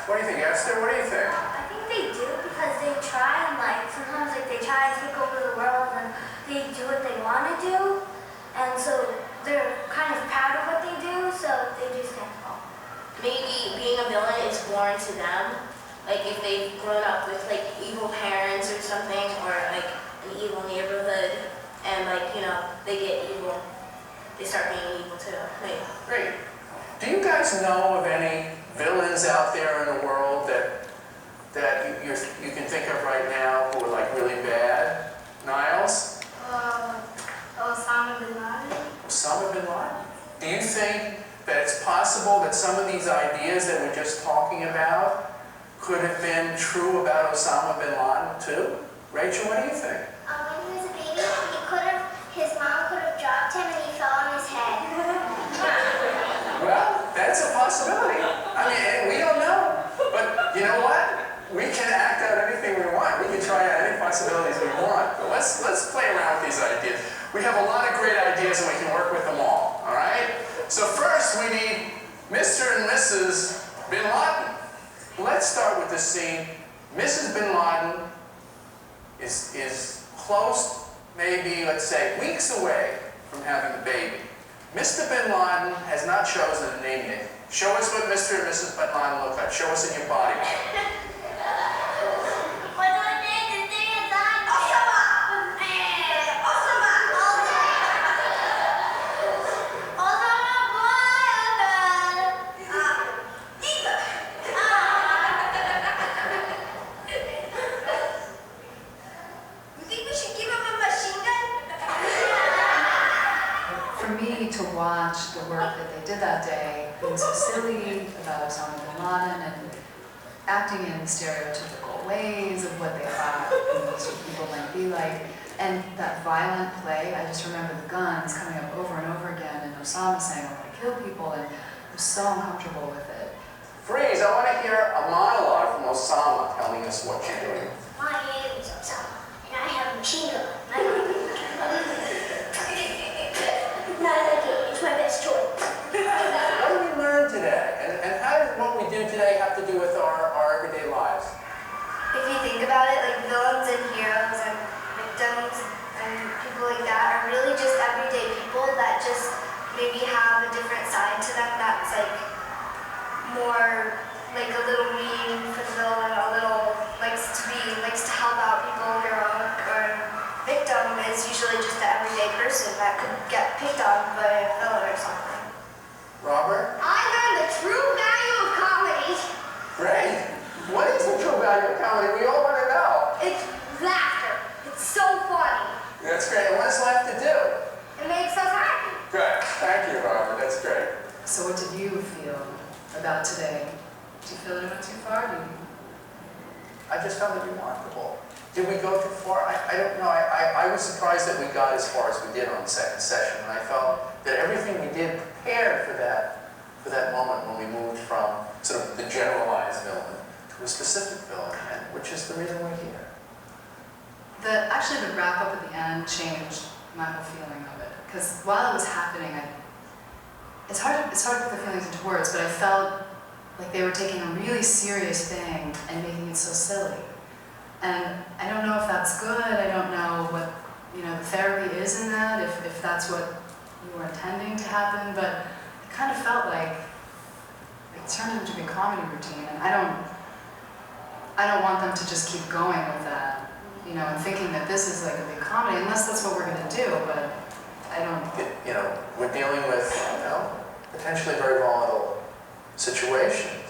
What do you think, Esther? What do you think? I think they do because they try and sometimes they try to take over the world and they do what they want to do. And so they're kind of proud of what they do, so they do stand tall. Maybe being a villain is foreign to them. Like if they've grown up with evil parents or something, or an evil neighborhood, and they get evil, they start being evil too. Great. Do you guys know of any villains out there in the world that you can think of right now who are really bad? Niles? Osama bin Laden? Do you think that it's possible that some of these ideas that we're just talking about could have been true about Osama bin Laden too? Rachel, what do you think? When he was a baby, his mom could have dropped him and he fell on his head. Well, that's a possibility. I mean, we don't know. But you know what? We can act out anything we want. We can try out any possibilities we want. But let's play around with these ideas. We have a lot of great ideas and we can work with them all right? So first we need Mr. and Mrs. bin Laden. Let's start with the scene. Mrs. bin Laden is close, maybe, let's say, weeks away from having the baby. Mr. bin Laden has not chosen a name yet. Show us what Mr. and Mrs. bin Laden look like. Show us in your body. To watch the work that they did that day, being so silly about Osama bin Laden and acting in stereotypical ways of what they thought most people might be like, and that violent play, I just remember the guns coming up over and over again, and Osama saying, "I want to kill people," and I was so uncomfortable with it. Freeze! I want to hear a monologue from Osama telling us what you're doing. My name is Osama, and I have a machine gun. Not like it. It's my best toy. What did we learn today? And how does what we do today have to do with our everyday lives? If you think about it, like villains and heroes and victims and people like that are really just everyday people that just maybe have a different side to them that's like more like a little mean for the villain, a little likes to help out people, heroic, or victim is usually just an everyday person that could get picked on by a villain or something. Robert? I learned the true value of comedy. Great. What is the true value of comedy? We all want to know. It's laughter. It's so funny. That's great. And what does laughter do? It makes us happy. Good. Thank you, Robert. That's great. So what did you feel about today? Did you feel it went too far? I just found it remarkable. Did we go too far? I don't know. I was surprised that we got as far as we did on the second session, and I felt that everything we did prepared for that moment when we moved from sort of the generalized villain to a specific villain, and which is the reason we're here. Actually, the wrap up at the end changed my whole feeling of it. Because while it was happening, it's hard to put the feelings into words, but I felt like they were taking a really serious thing and making it so silly. And I don't know if that's good. I don't know what the therapy is in that. If that's what you were intending to happen, but it kind of felt like it turned into a comedy routine, and I don't want them to just keep going with that, and thinking that this is like a big comedy, unless that's what we're going to do. But I don't. We're dealing with potentially very volatile situations.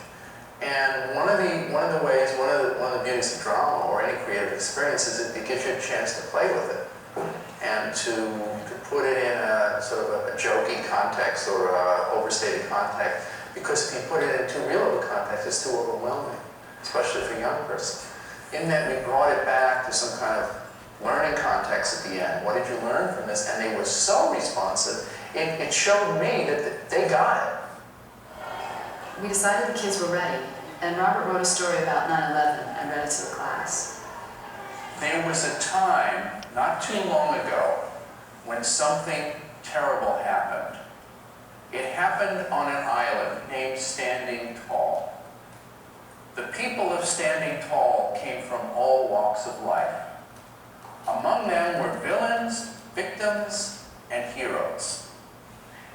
And one of the ways, one of the beauties of drama or any creative experience is it gives you a chance to play with it and to put it in a sort of a jokey context or a overstated context. Because if you put it in too real of a context, it's too overwhelming, especially for a young person. In that we brought it back to some kind of learning context at the end. What did you learn from this? And they were so responsive. It showed me that they got it. We decided the kids were ready, and Robert wrote a story about 9/11 and read it to the class. There was a time, not too long ago, when something terrible happened. It happened on an island named Standing Tall. The people of Standing Tall came from all walks of life. Among them were villains, victims, and heroes.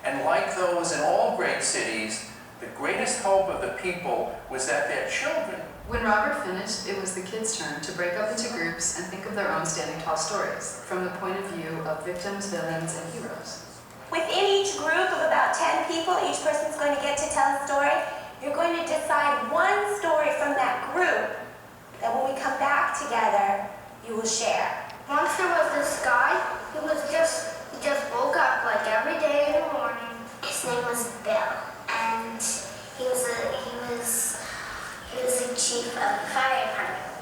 And like those in all great cities, the greatest hope of the people was that their children. When Robert finished, it was the kids' turn to break up into groups and think of their own Standing Tall stories from the point of view of victims, villains, and heroes. Within each group of about 10 people, each person's going to get to tell a story. You're going to decide one story from that group that when we come back together, you will share. Once there was this guy who was just woke up like every day in chief of the fire department.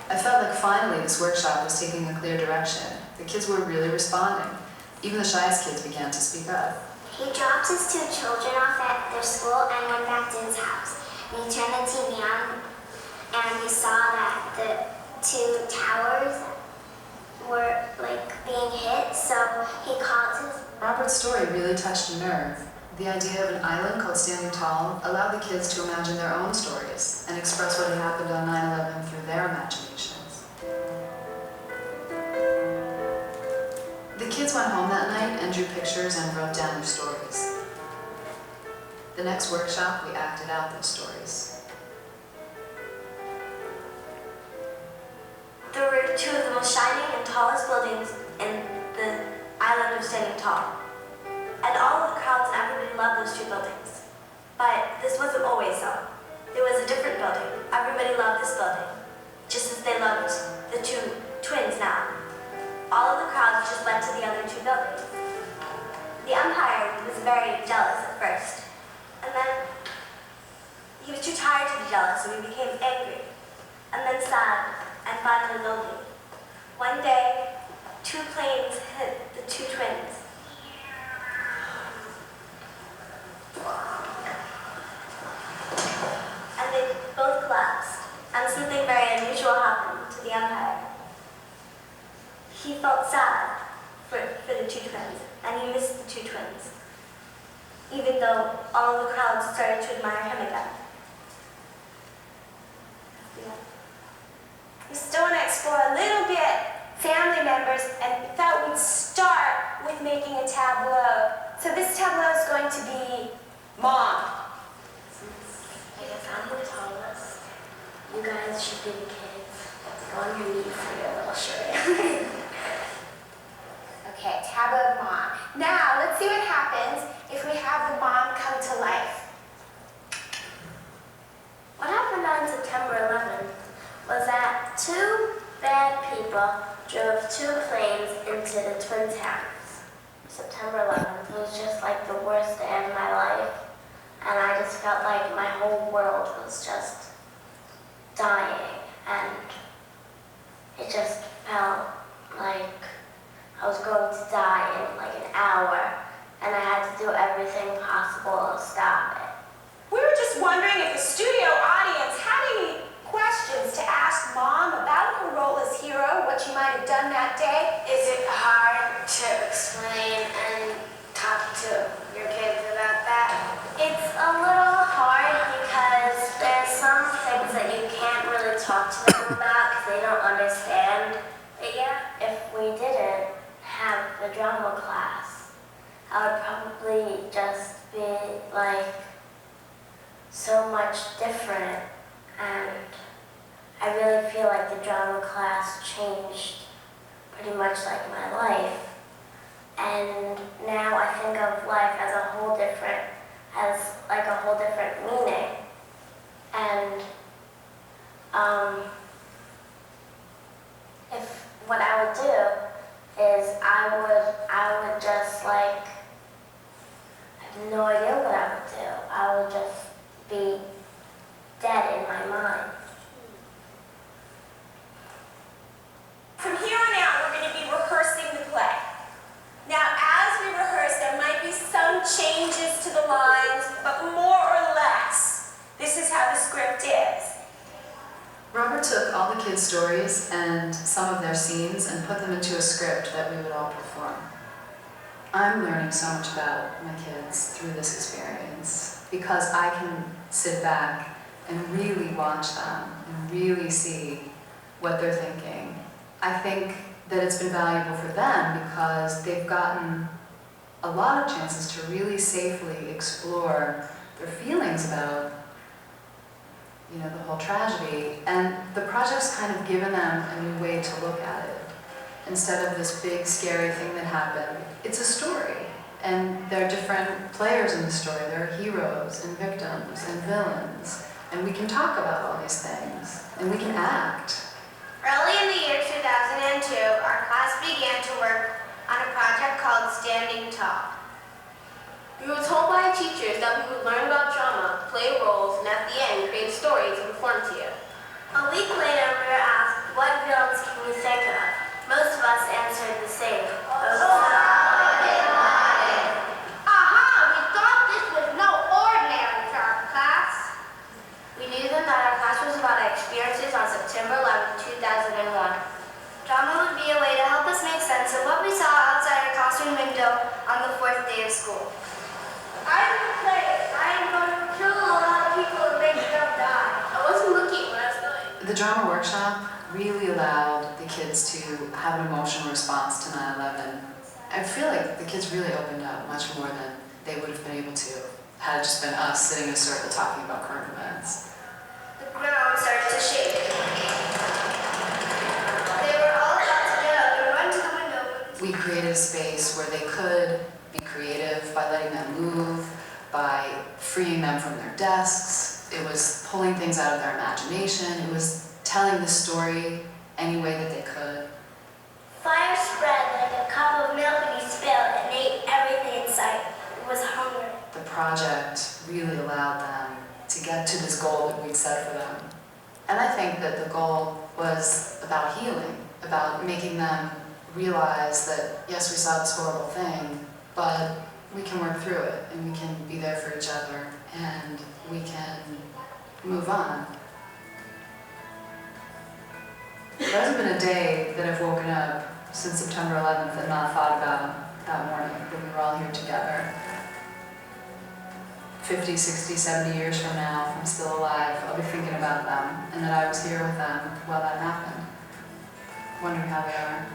I felt like finally this workshop was taking a clear direction. The kids were really responding. Even the shyest kids began to speak up. He dropped his 2 children off at their school and went back to his house. And he turned the TV on and he saw that the 2 towers were like being hit, so he called his... Robert's story really touched a nerve. The idea of an island called Standing Tall allowed the kids to imagine their own stories and express what had happened on 9/11 through their imaginations. The kids went home that night and drew pictures and wrote down their stories. The next workshop, we acted out those stories. There were 2 of the most shining and tallest buildings in the island of Standing Tall. And all of the crowds and everybody loved those 2 buildings. But this wasn't always so. There was a different building. Everybody loved this building, just as they loved the 2 twins now. All of the crowds just went to the other 2 buildings. The umpire was very jealous at first. And then he was too tired to be jealous, so he became angry. And then sad, and finally lonely. One day, 2 planes hit the 2 twins. And they both collapsed, and something very unusual happened to the umpire. He felt sad for the 2 twins, and he missed the 2 twins, even though all of the crowds started to admire him again. We still want to explore a little bit family members, and we thought we'd start with making a tableau. So this tableau is going to be Mom. Because I'm the tallest, you guys should be the kids. Go on your knees for your little charade. Okay, tableau of Mom. Now, let's see what happens if we have the mom come to life. What happened on September 11th was that 2 bad people drove 2 planes into the Twin Towers. September 11th was just like the worst day of my life, and I just felt like my whole world was just dying, and it just felt like I was going to die in like an hour, and I had to do everything possible to stop it. We were just wondering if the studio audience had any questions to ask Mom about her role as hero, what she might have done that day. Is it hard to explain and talk to your kids about that? It's a little hard because there's some things that you can't really talk to them about because they don't understand. But yeah, if we didn't have the drama class, I would probably just be like so much different, and I really feel like the drama class changed pretty much like my life. And now I think of life as a whole different meaning. And if what I would do is I would just like, I have no idea what I would do. I would just be dead in my mind. From here on out, we're going to be rehearsing the play. Now, as we rehearse, there might be some changes to the lines, but more or less, this is how the script is. Robert took all the kids' stories and some of their scenes and put them into a script that we would all perform. I'm learning so much about my kids through this experience because I can sit back and really watch them and really see what they're thinking. I think that it's been valuable for them because they've gotten a lot of chances to really safely explore their feelings about, you know, the whole tragedy. And the project's kind of given them a new way to look at it. Instead of this big, scary thing that happened, it's a story. And there are different players in the story. There are heroes and victims and villains. And we can talk about all these things. And we can act. Early in the year 2002, our class began to work on a project called Standing Tall. We were told by our teachers that we would learn about drama, play roles, and at the end, create stories and perform to you. week later, we were asked, what films can you think of? Most of us answered the same. Aha! We thought this was no ordinary drama class. We knew then that our class was about our experiences on September 11, 2001. Drama would be a way to help us make sense of what we saw outside our classroom window on the 4th day of school. I'm the play. I am going to kill a lot of people and make them die. I wasn't looking when I was doing. The drama workshop really allowed the kids to have an emotional response to 9/11. I feel like the kids really opened up much more than they would have been able to had it just been us sitting in a circle talking about current events. The ground started to shake. They were all about to get up and run to the window. We created a space where they could be creative by letting them move, by freeing them from their desks. It was pulling things out of their imagination. It was telling the story any way that they could. Fire spread like a cup of milk when you spill it and ate everything in sight. It was hunger. The project really allowed them to get to this goal that we'd set for them. And I think that the goal was about healing, about making them realize that, yes, we saw this horrible thing, but we can work through it, and we can be there for each other, and we can move on. There hasn't been a day that I've woken up since September 11th and not thought about that morning that we were all here together. 50, 60, 70 years from now, if I'm still alive, I'll be thinking about them, and that I was here with them while that happened, wondering how they are.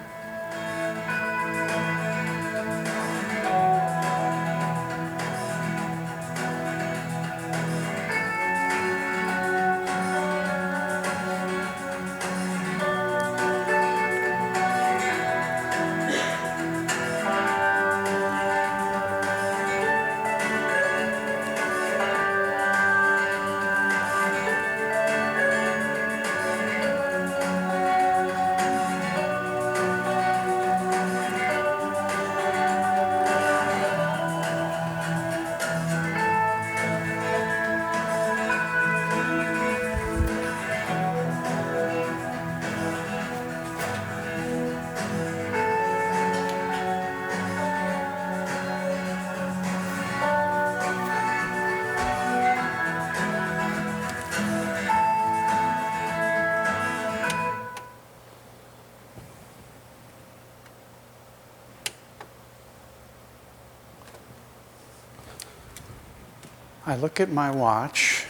I look at my watch,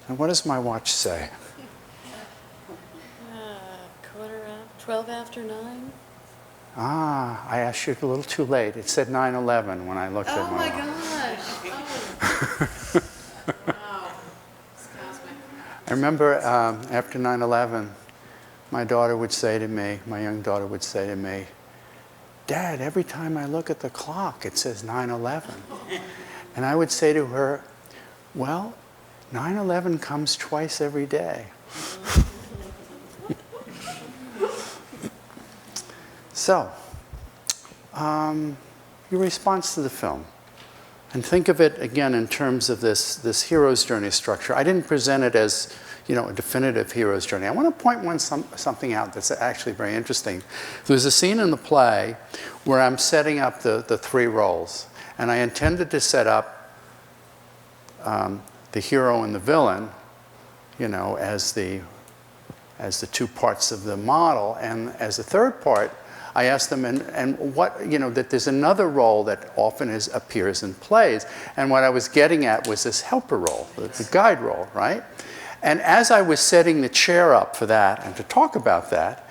and what does my watch say? 12 after 9? Ah, I asked you a little too late. It said 9/11 when I looked at my watch. Gosh. Wow. Excuse me. I remember after 9/11, my daughter would say to me, my young daughter would say to me, Dad, every time I look at the clock, it says 9/11. And I would say to her, well, 9/11 comes twice every day. So, your response to the film. And think of it, again, in terms of this hero's journey structure. I didn't present it as, a definitive hero's journey. I want to point something out that's actually very interesting. There's a scene in the play where I'm setting up the three roles. And I intended to set up the hero and the villain, as the two parts of the model. And as the third part, I asked them, and what, that there's another role that often appears in plays. And what I was getting at was this helper role, the guide role, right? And as I was setting the chair up for that and to talk about that,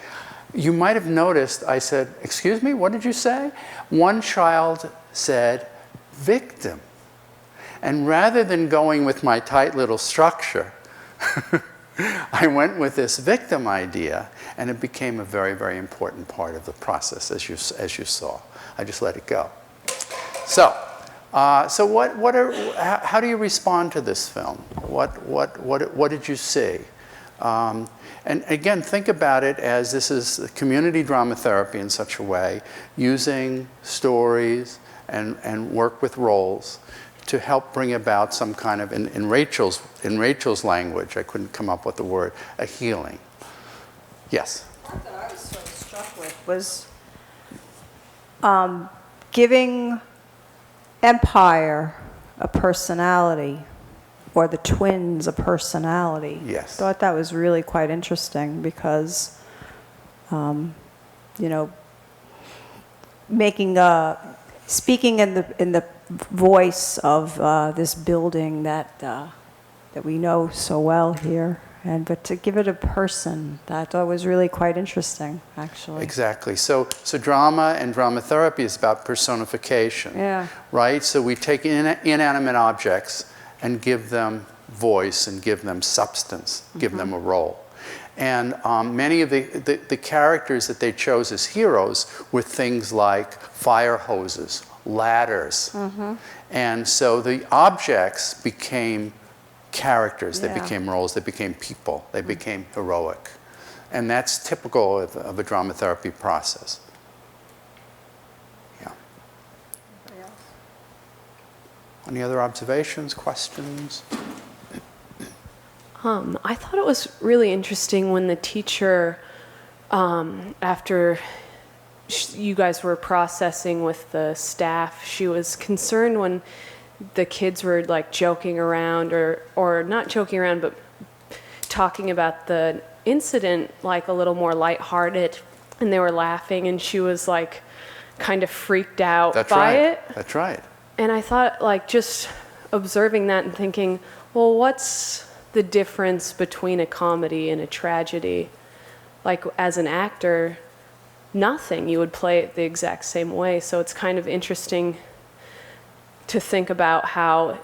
you might have noticed I said, excuse me, what did you say? One child said, victim. And rather than going with my tight little structure, I went with this victim idea, and it became a very, very important part of the process, as you saw. I just let it go. So how do you respond to this film? What did you see? And again, think about it as this is community drama therapy in such a way, using stories and work with roles to help bring about some kind of, in Rachel's language, I couldn't come up with the word, a healing. Yes? What that I was sort of struck with was giving Empire a personality, or the twins a personality. Yes. I thought that was really quite interesting because, you know, speaking in the voice of this building that we know so well here, but to give it a person, that I thought was really quite interesting, actually. Exactly. So drama and drama therapy is about personification. Yeah. Right? So we take inanimate objects and give them voice and give them substance, give them a role. And many of the characters that they chose as heroes were things like fire hoses, ladders. And so the objects became characters, they became roles, they became people, they became heroic. And that's typical of a drama therapy process. Yeah. Any other observations, questions? I thought it was really interesting when the teacher, after you guys were processing with the staff, she was concerned when the kids were like joking around or not joking around, but talking about the incident like a little more lighthearted, and they were laughing, and she was like kind of freaked out by it. That's right. And I thought, like, just observing that and thinking, well, what's the difference between a comedy and a tragedy? Like, as an actor, nothing. You would play it the exact same way. So it's kind of interesting to think about how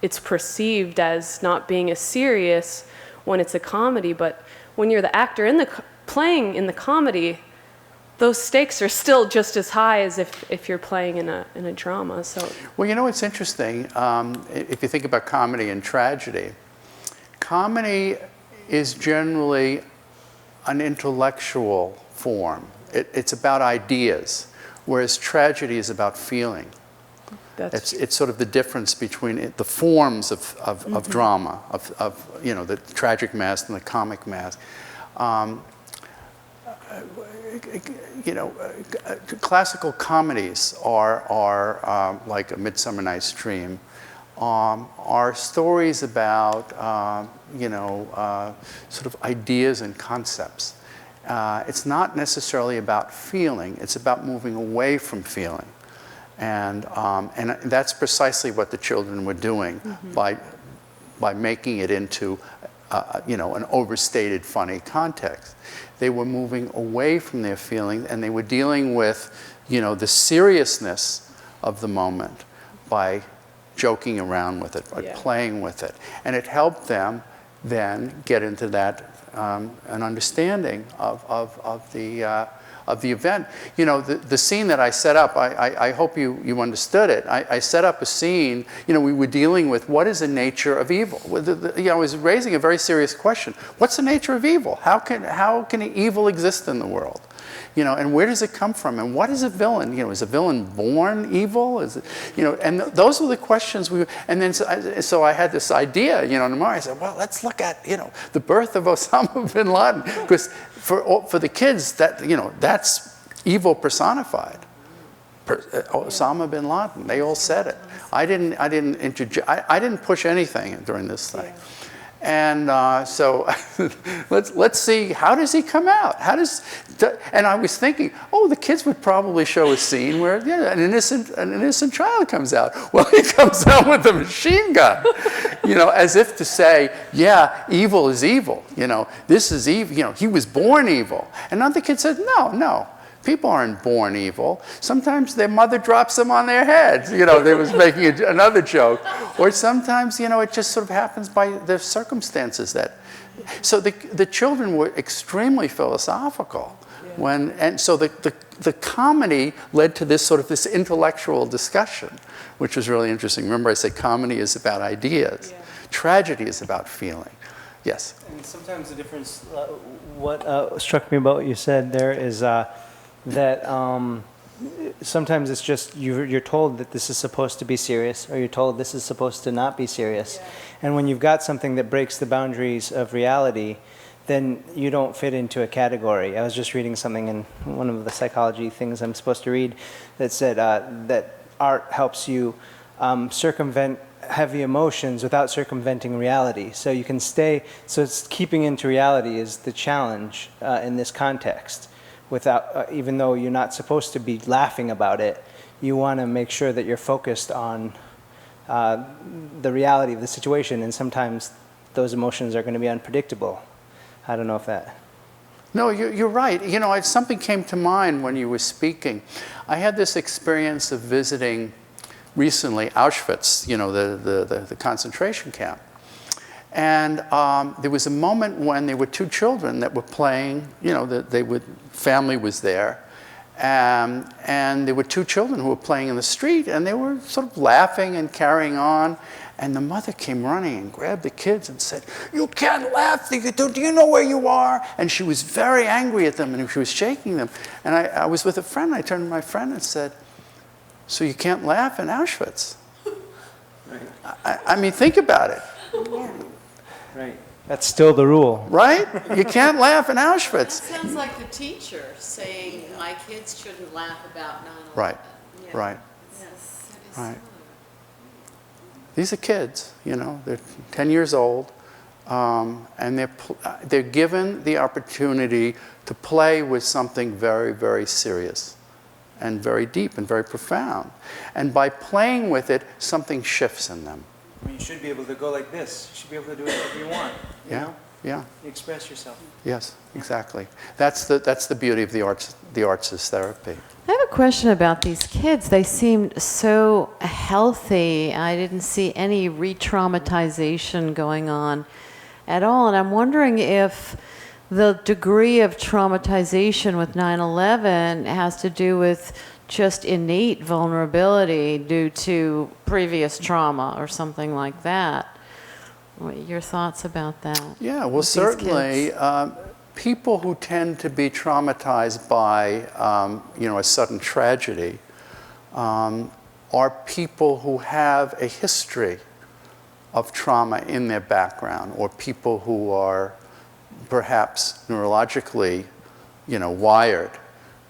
it's perceived as not being as serious when it's a comedy, but when you're the actor playing in the comedy, those stakes are still just as high as if you're playing in a drama. So, well, you know what's interesting? If you think about comedy and tragedy, comedy is generally an intellectual form. It's about ideas, whereas tragedy is about feeling. It's sort of the difference between the forms of drama, of you know, the tragic mask and the comic mask. You know, classical comedies are like A Midsummer Night's Dream, are stories about you know, sort of ideas and concepts. It's not necessarily about feeling; it's about moving away from feeling, and that's precisely what the children were doing by making it into you know, an overstated, funny context. They were moving away from their feeling, and they were dealing with, you know, the seriousness of the moment by joking around with it, by playing with it. And it helped them then get into that, an understanding of the event. You know, the scene that I set up, I hope you understood it. I set up a scene, you know, we were dealing with what is the nature of evil. You know, I was raising a very serious question. What's the nature of evil? How can evil exist in the world? You know, and where does it come from? And what is a villain? You know, is a villain born evil? Is it, you know, and those were the questions and then so I had this idea, you know, and tomorrow I said, well, let's look at, you know, the birth of Osama bin Laden, because for the kids, that, you know, that's evil personified. Osama bin Laden, they all said it. I didn't push anything during this thing. And so let's see, how does he come out? And I was thinking, oh, the kids would probably show a scene where an innocent child comes out. Well, he comes out with a machine gun, you know, as if to say, yeah, evil is evil. You know, this is evil. You know, he was born evil. And another kid said, no. People aren't born evil. Sometimes their mother drops them on their heads. You know, they was making another joke. Or sometimes, you know, it just sort of happens by the circumstances that. So the children were extremely philosophical. And so the comedy led to this intellectual discussion, which was really interesting. Remember I said comedy is about ideas. Tragedy is about feeling. Yes? And sometimes the difference, what struck me about what you said there is that sometimes it's just you're told that this is supposed to be serious, or you're told this is supposed to not be serious. Yeah. And when you've got something that breaks the boundaries of reality, then you don't fit into a category. I was just reading something in one of the psychology things I'm supposed to read that said that art helps you circumvent heavy emotions without circumventing reality. So you can stay, so it's keeping into reality is the challenge in this context. Without, even though you're not supposed to be laughing about it, you want to make sure that you're focused on the reality of the situation, and sometimes those emotions are going to be unpredictable. I don't know if that... No, you're right. You know, something came to mind when you were speaking. I had this experience of visiting recently Auschwitz, you know, the concentration camp. And there was a moment when there were two children that were playing, you know, family was there. And there were two children who were playing in the street, and they were sort of laughing and carrying on. And the mother came running and grabbed the kids and said, "You can't laugh, do you know where you are?" And she was very angry at them, and she was shaking them. And I was with a friend, I turned to my friend and said, "So you can't laugh in Auschwitz?" Right. I mean, think about it. Yeah. Right. That's still the rule. Right? You can't laugh in Auschwitz. That sounds like the teacher saying, my kids shouldn't laugh about 9/11. Right, yeah. right. Yes, it is right. These are kids, you know, they're 10 years old, and they're given the opportunity to play with something very, very serious and very deep and very profound. And by playing with it, something shifts in them. I mean, you should be able to go like this. You should be able to do whatever you want. You know? Yeah. You express yourself. Yes, exactly. That's the beauty of the arts as therapy. I have a question about these kids. They seemed so healthy. I didn't see any re-traumatization going on at all. And I'm wondering if the degree of traumatization with 9/11 has to do with just innate vulnerability due to previous trauma or something like that. What are your thoughts about that? Yeah, well, certainly people who tend to be traumatized by you know, a sudden tragedy are people who have a history of trauma in their background, or people who are perhaps neurologically, you know, wired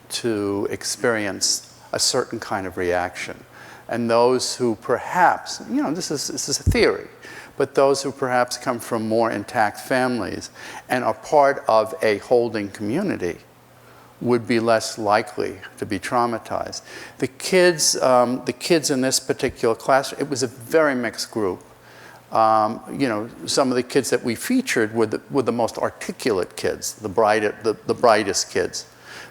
to experience a certain kind of reaction. And those who perhaps, you know, this is a theory, but those who perhaps come from more intact families and are part of a holding community would be less likely to be traumatized. The kids in this particular class, it was a very mixed group. You know, some of the kids that we featured were the most articulate kids, the brightest kids.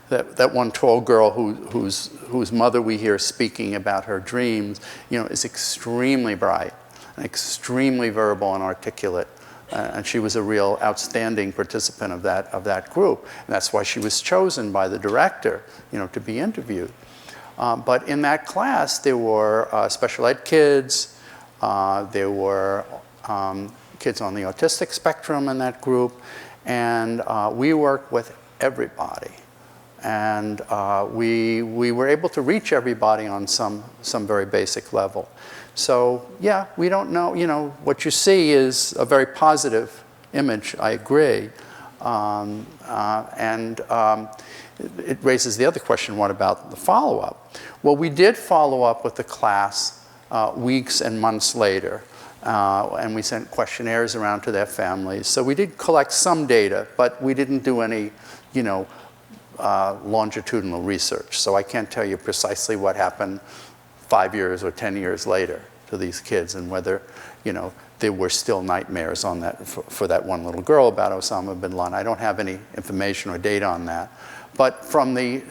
That one tall girl whose mother we hear speaking about her dreams, you know, is extremely bright, and extremely verbal and articulate, and she was a real outstanding participant of that group. And that's why she was chosen by the director, you know, to be interviewed. But in that class, there were special ed kids, there were kids on the autistic spectrum in that group, and we worked with everybody. And we were able to reach everybody on some very basic level. So yeah, we don't know, you know, what you see is a very positive image, I agree. It raises the other question, what about the follow-up? Well, we did follow up with the class weeks and months later. And we sent questionnaires around to their families. So we did collect some data, but we didn't do any, you know, longitudinal research. So I can't tell you precisely what happened 5 years or 10 years later to these kids, and whether, you know, there were still nightmares on that for that one little girl about Osama bin Laden. I don't have any information or data on that. But from the,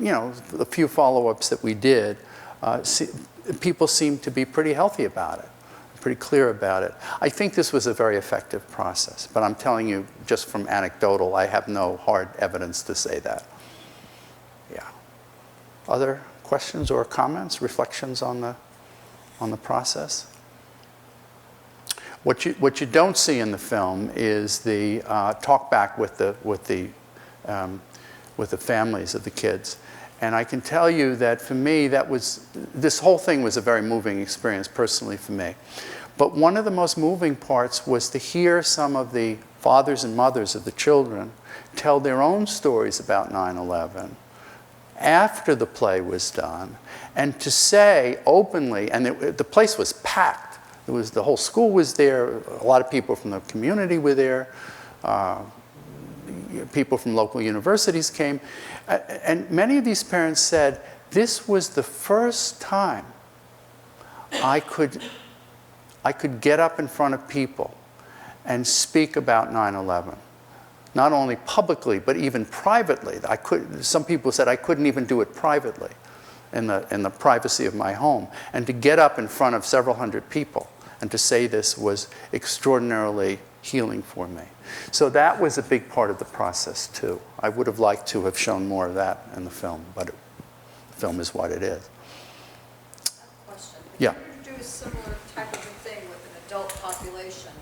you know, the few follow-ups that we did, people seemed to be pretty healthy about it, pretty clear about it. I think this was a very effective process, but I'm telling you just from anecdotal, I have no hard evidence to say that. Yeah. Other questions or comments, reflections on the process? What you don't see in the film is the talk back with the families of the kids. And I can tell you that for me, this whole thing was a very moving experience personally for me. But one of the most moving parts was to hear some of the fathers and mothers of the children tell their own stories about 9/11 after the play was done, and to say openly, and the place was packed. The whole school was there. A lot of people from the community were there. People from local universities came. And many of these parents said, this was the first time I could get up in front of people and speak about 9/11. Not only publicly, but even privately. Some people said I couldn't even do it privately in the privacy of my home. And to get up in front of several hundred people and to say this was extraordinarily healing for me. So that was a big part of the process too. I would have liked to have shown more of that in the film, but the film is what it is. Question. Yeah. If you do a similar type of a thing with an adult population,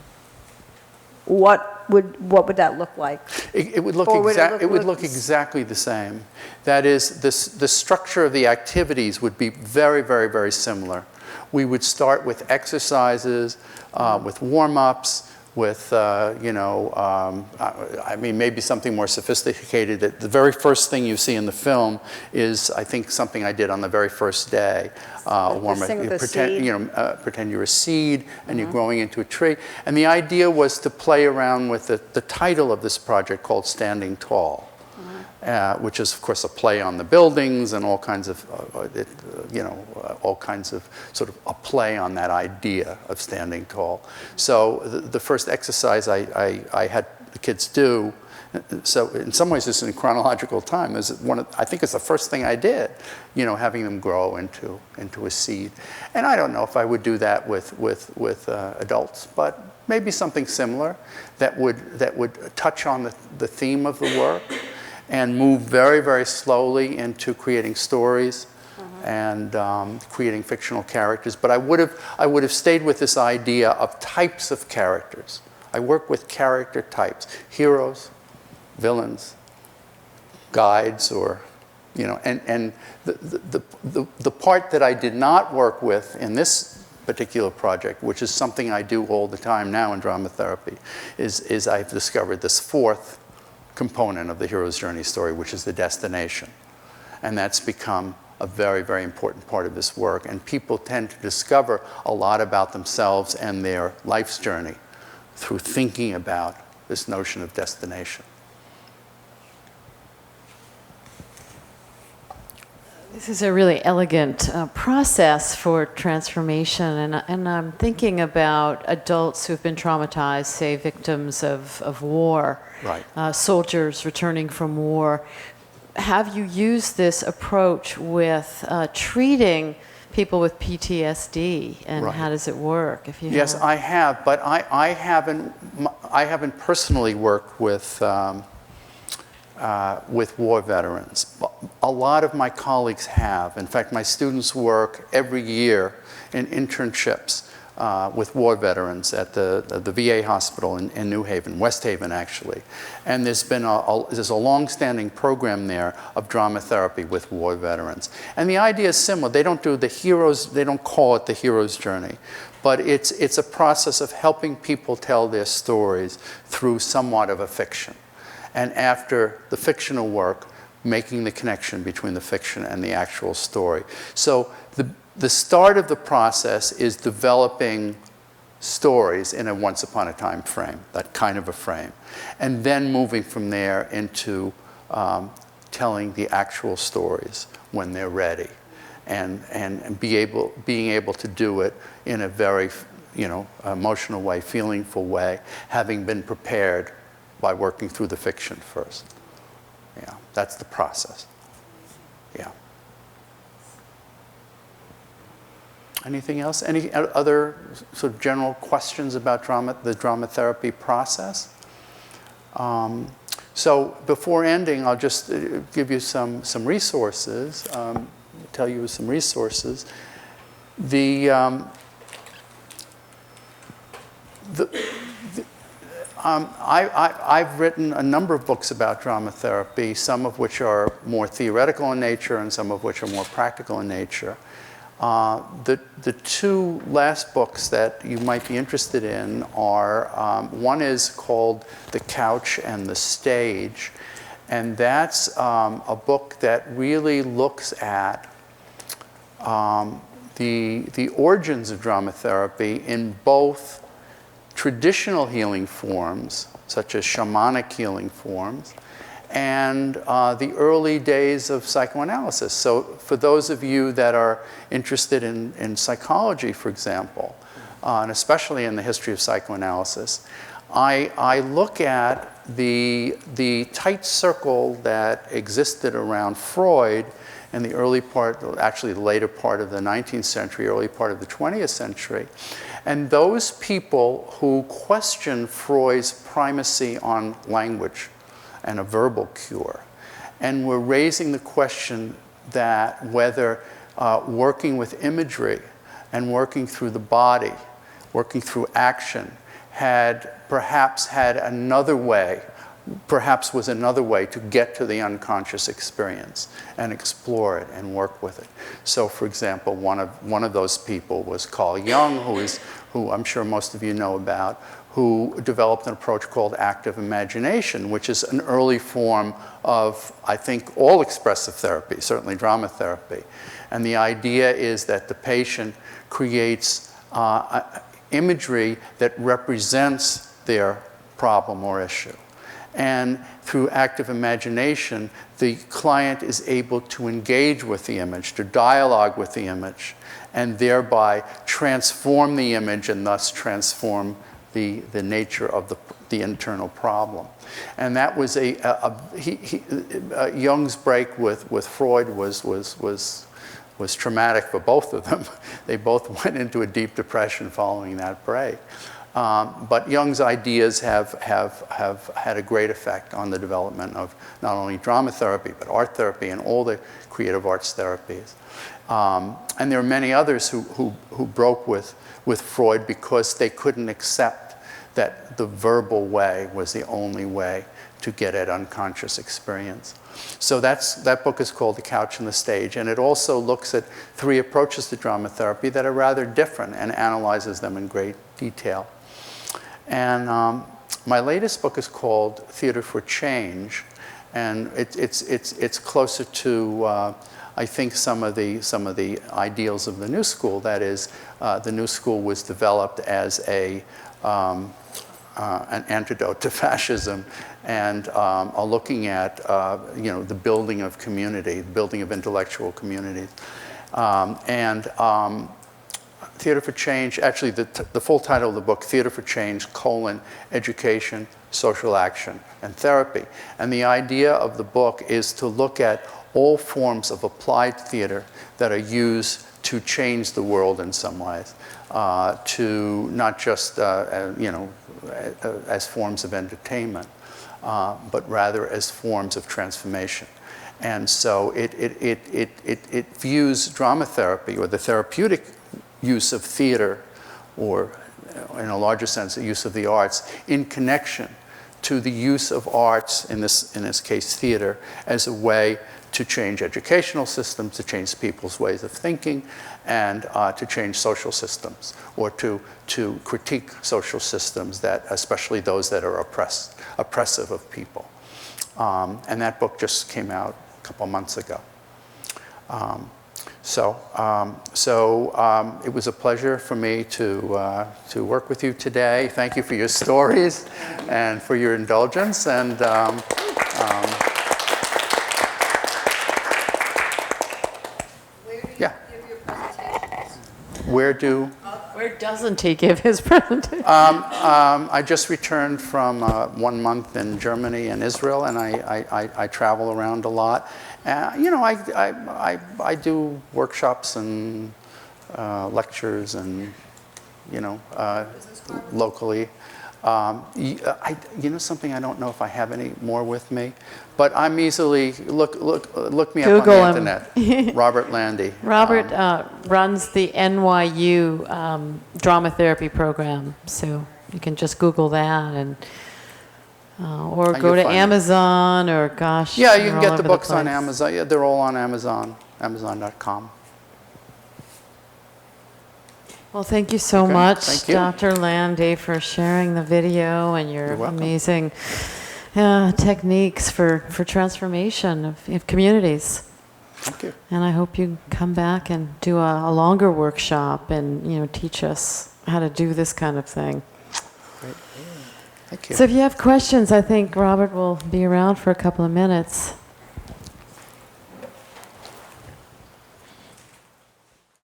What would that look like? It would look exactly the same. That is, the structure of the activities would be very, very, very similar. We would start with exercises, with warm-ups, with, I mean, maybe something more sophisticated. The very first thing you see in the film is, I think, something I did on the very first day. Pretend you're a seed and you're growing into a tree. And the idea was to play around with the title of this project called Standing Tall. Which is, of course, a play on the buildings and all kinds of, sort of a play on that idea of standing tall. So the first exercise I had the kids do, so in some ways it's in chronological time. I think it's the first thing I did, having them grow into a seed. And I don't know if I would do that with adults, but maybe something similar that would touch on the theme of the work. And move very, very slowly into creating stories and creating fictional characters. But I would have stayed with this idea of types of characters. I work with character types: heroes, villains, guides, or and the part that I did not work with in this particular project, which is something I do all the time now in drama therapy, is I've discovered this fourth component of the hero's journey story, which is the destination. And that's become a very, very important part of this work. And people tend to discover a lot about themselves and their life's journey through thinking about this notion of destination. This is a really elegant process for transformation, and I'm thinking about adults who've been traumatized, say victims of war, right. Soldiers returning from war. Have you used this approach with treating people with PTSD, and right. How does it work? Yes, I have, but I haven't personally worked with war veterans. A lot of my colleagues have. In fact, my students work every year in internships with war veterans at the VA hospital in New Haven, West Haven actually. And there's a long-standing program there of drama therapy with war veterans. And the idea is similar. They don't call it the hero's journey, but it's a process of helping people tell their stories through somewhat of a fiction. And after the fictional work, making the connection between the fiction and the actual story. So the start of the process is developing stories in a once upon a time frame, that kind of a frame. And then moving from there into telling the actual stories when they're ready. And being able to do it in a very emotional way, feelingful way, having been prepared by working through the fiction first. Yeah, that's the process. Yeah. Anything else? Any other sort of general questions about the drama therapy process? So before ending, I'll just give you some resources, tell you some resources. I've written a number of books about drama therapy, some of which are more theoretical in nature and some of which are more practical in nature. The two last books that you might be interested in are, one is called The Couch and the Stage, and that's a book that really looks at the origins of drama therapy in both traditional healing forms, such as shamanic healing forms, and the early days of psychoanalysis. So for those of you that are interested in psychology, for example, and especially in the history of psychoanalysis, I look at the tight circle that existed around Freud in the early part, actually the later part of the 19th century, early part of the 20th century, and those people who questioned Freud's primacy on language and a verbal cure, and were raising the question that whether working with imagery and working through the body, working through action, perhaps had another way, perhaps was another way to get to the unconscious experience and explore it and work with it. So, for example, one of those people was Carl Jung, who I'm sure most of you know about, who developed an approach called active imagination, which is an early form of, I think, all expressive therapy, certainly drama therapy. And the idea is that the patient creates imagery that represents their problem or issue. And through active imagination, the client is able to engage with the image, to dialogue with the image, and thereby transform the image and thus transform the nature of the internal problem. And that was Jung's break with Freud was traumatic for both of them. They both went into a deep depression following that break. But Jung's ideas have had a great effect on the development of not only drama therapy, but art therapy and all the creative arts therapies. And there are many others who broke with Freud because they couldn't accept that the verbal way was the only way to get at unconscious experience. So that book is called The Couch and the Stage, and it also looks at three approaches to drama therapy that are rather different and analyzes them in great detail. And my latest book is called Theater for Change, and it's closer to I think some of the ideals of the New School. That is, the New School was developed as an antidote to fascism, and are looking at the building of community, the building of intellectual communities, Theater for Change, actually the full title of the book, Theater for Change, Education, Social Action, and Therapy. And the idea of the book is to look at all forms of applied theater that are used to change the world in some ways, to not just as forms of entertainment, but rather as forms of transformation. And so it views drama therapy, or the therapeutic use of theater, or in a larger sense, the use of the arts, in connection to the use of arts, in this case theater, as a way to change educational systems, to change people's ways of thinking, and to change social systems, or to critique social systems, that, especially those that are oppressive of people. And that book just came out a couple months ago. So it was a pleasure for me to work with you today. Thank you for your stories and for your indulgence. And yeah. Where doesn't he give his presentation? I just returned from 1 month in Germany and Israel, and I travel around a lot. I do workshops and lectures and, locally. Something, I don't know if I have any more with me, but I'm easily, look me up Google on the internet, Robert Landy. Robert runs the NYU drama therapy program, so You can just Google that and or go you'll to find it. Amazon or gosh. Yeah, you they're can all get the over books on place. Amazon. Yeah, they're all on Amazon, Amazon.com. Well, thank you so Okay, much, thank you. Dr. Landy, for sharing the video and your You're welcome. amazing techniques for transformation of communities. Thank you. And I hope you come back and do a longer workshop and, teach us how to do this kind of thing. Great. Thank you. So if you have questions, I think Robert will be around for a couple of minutes.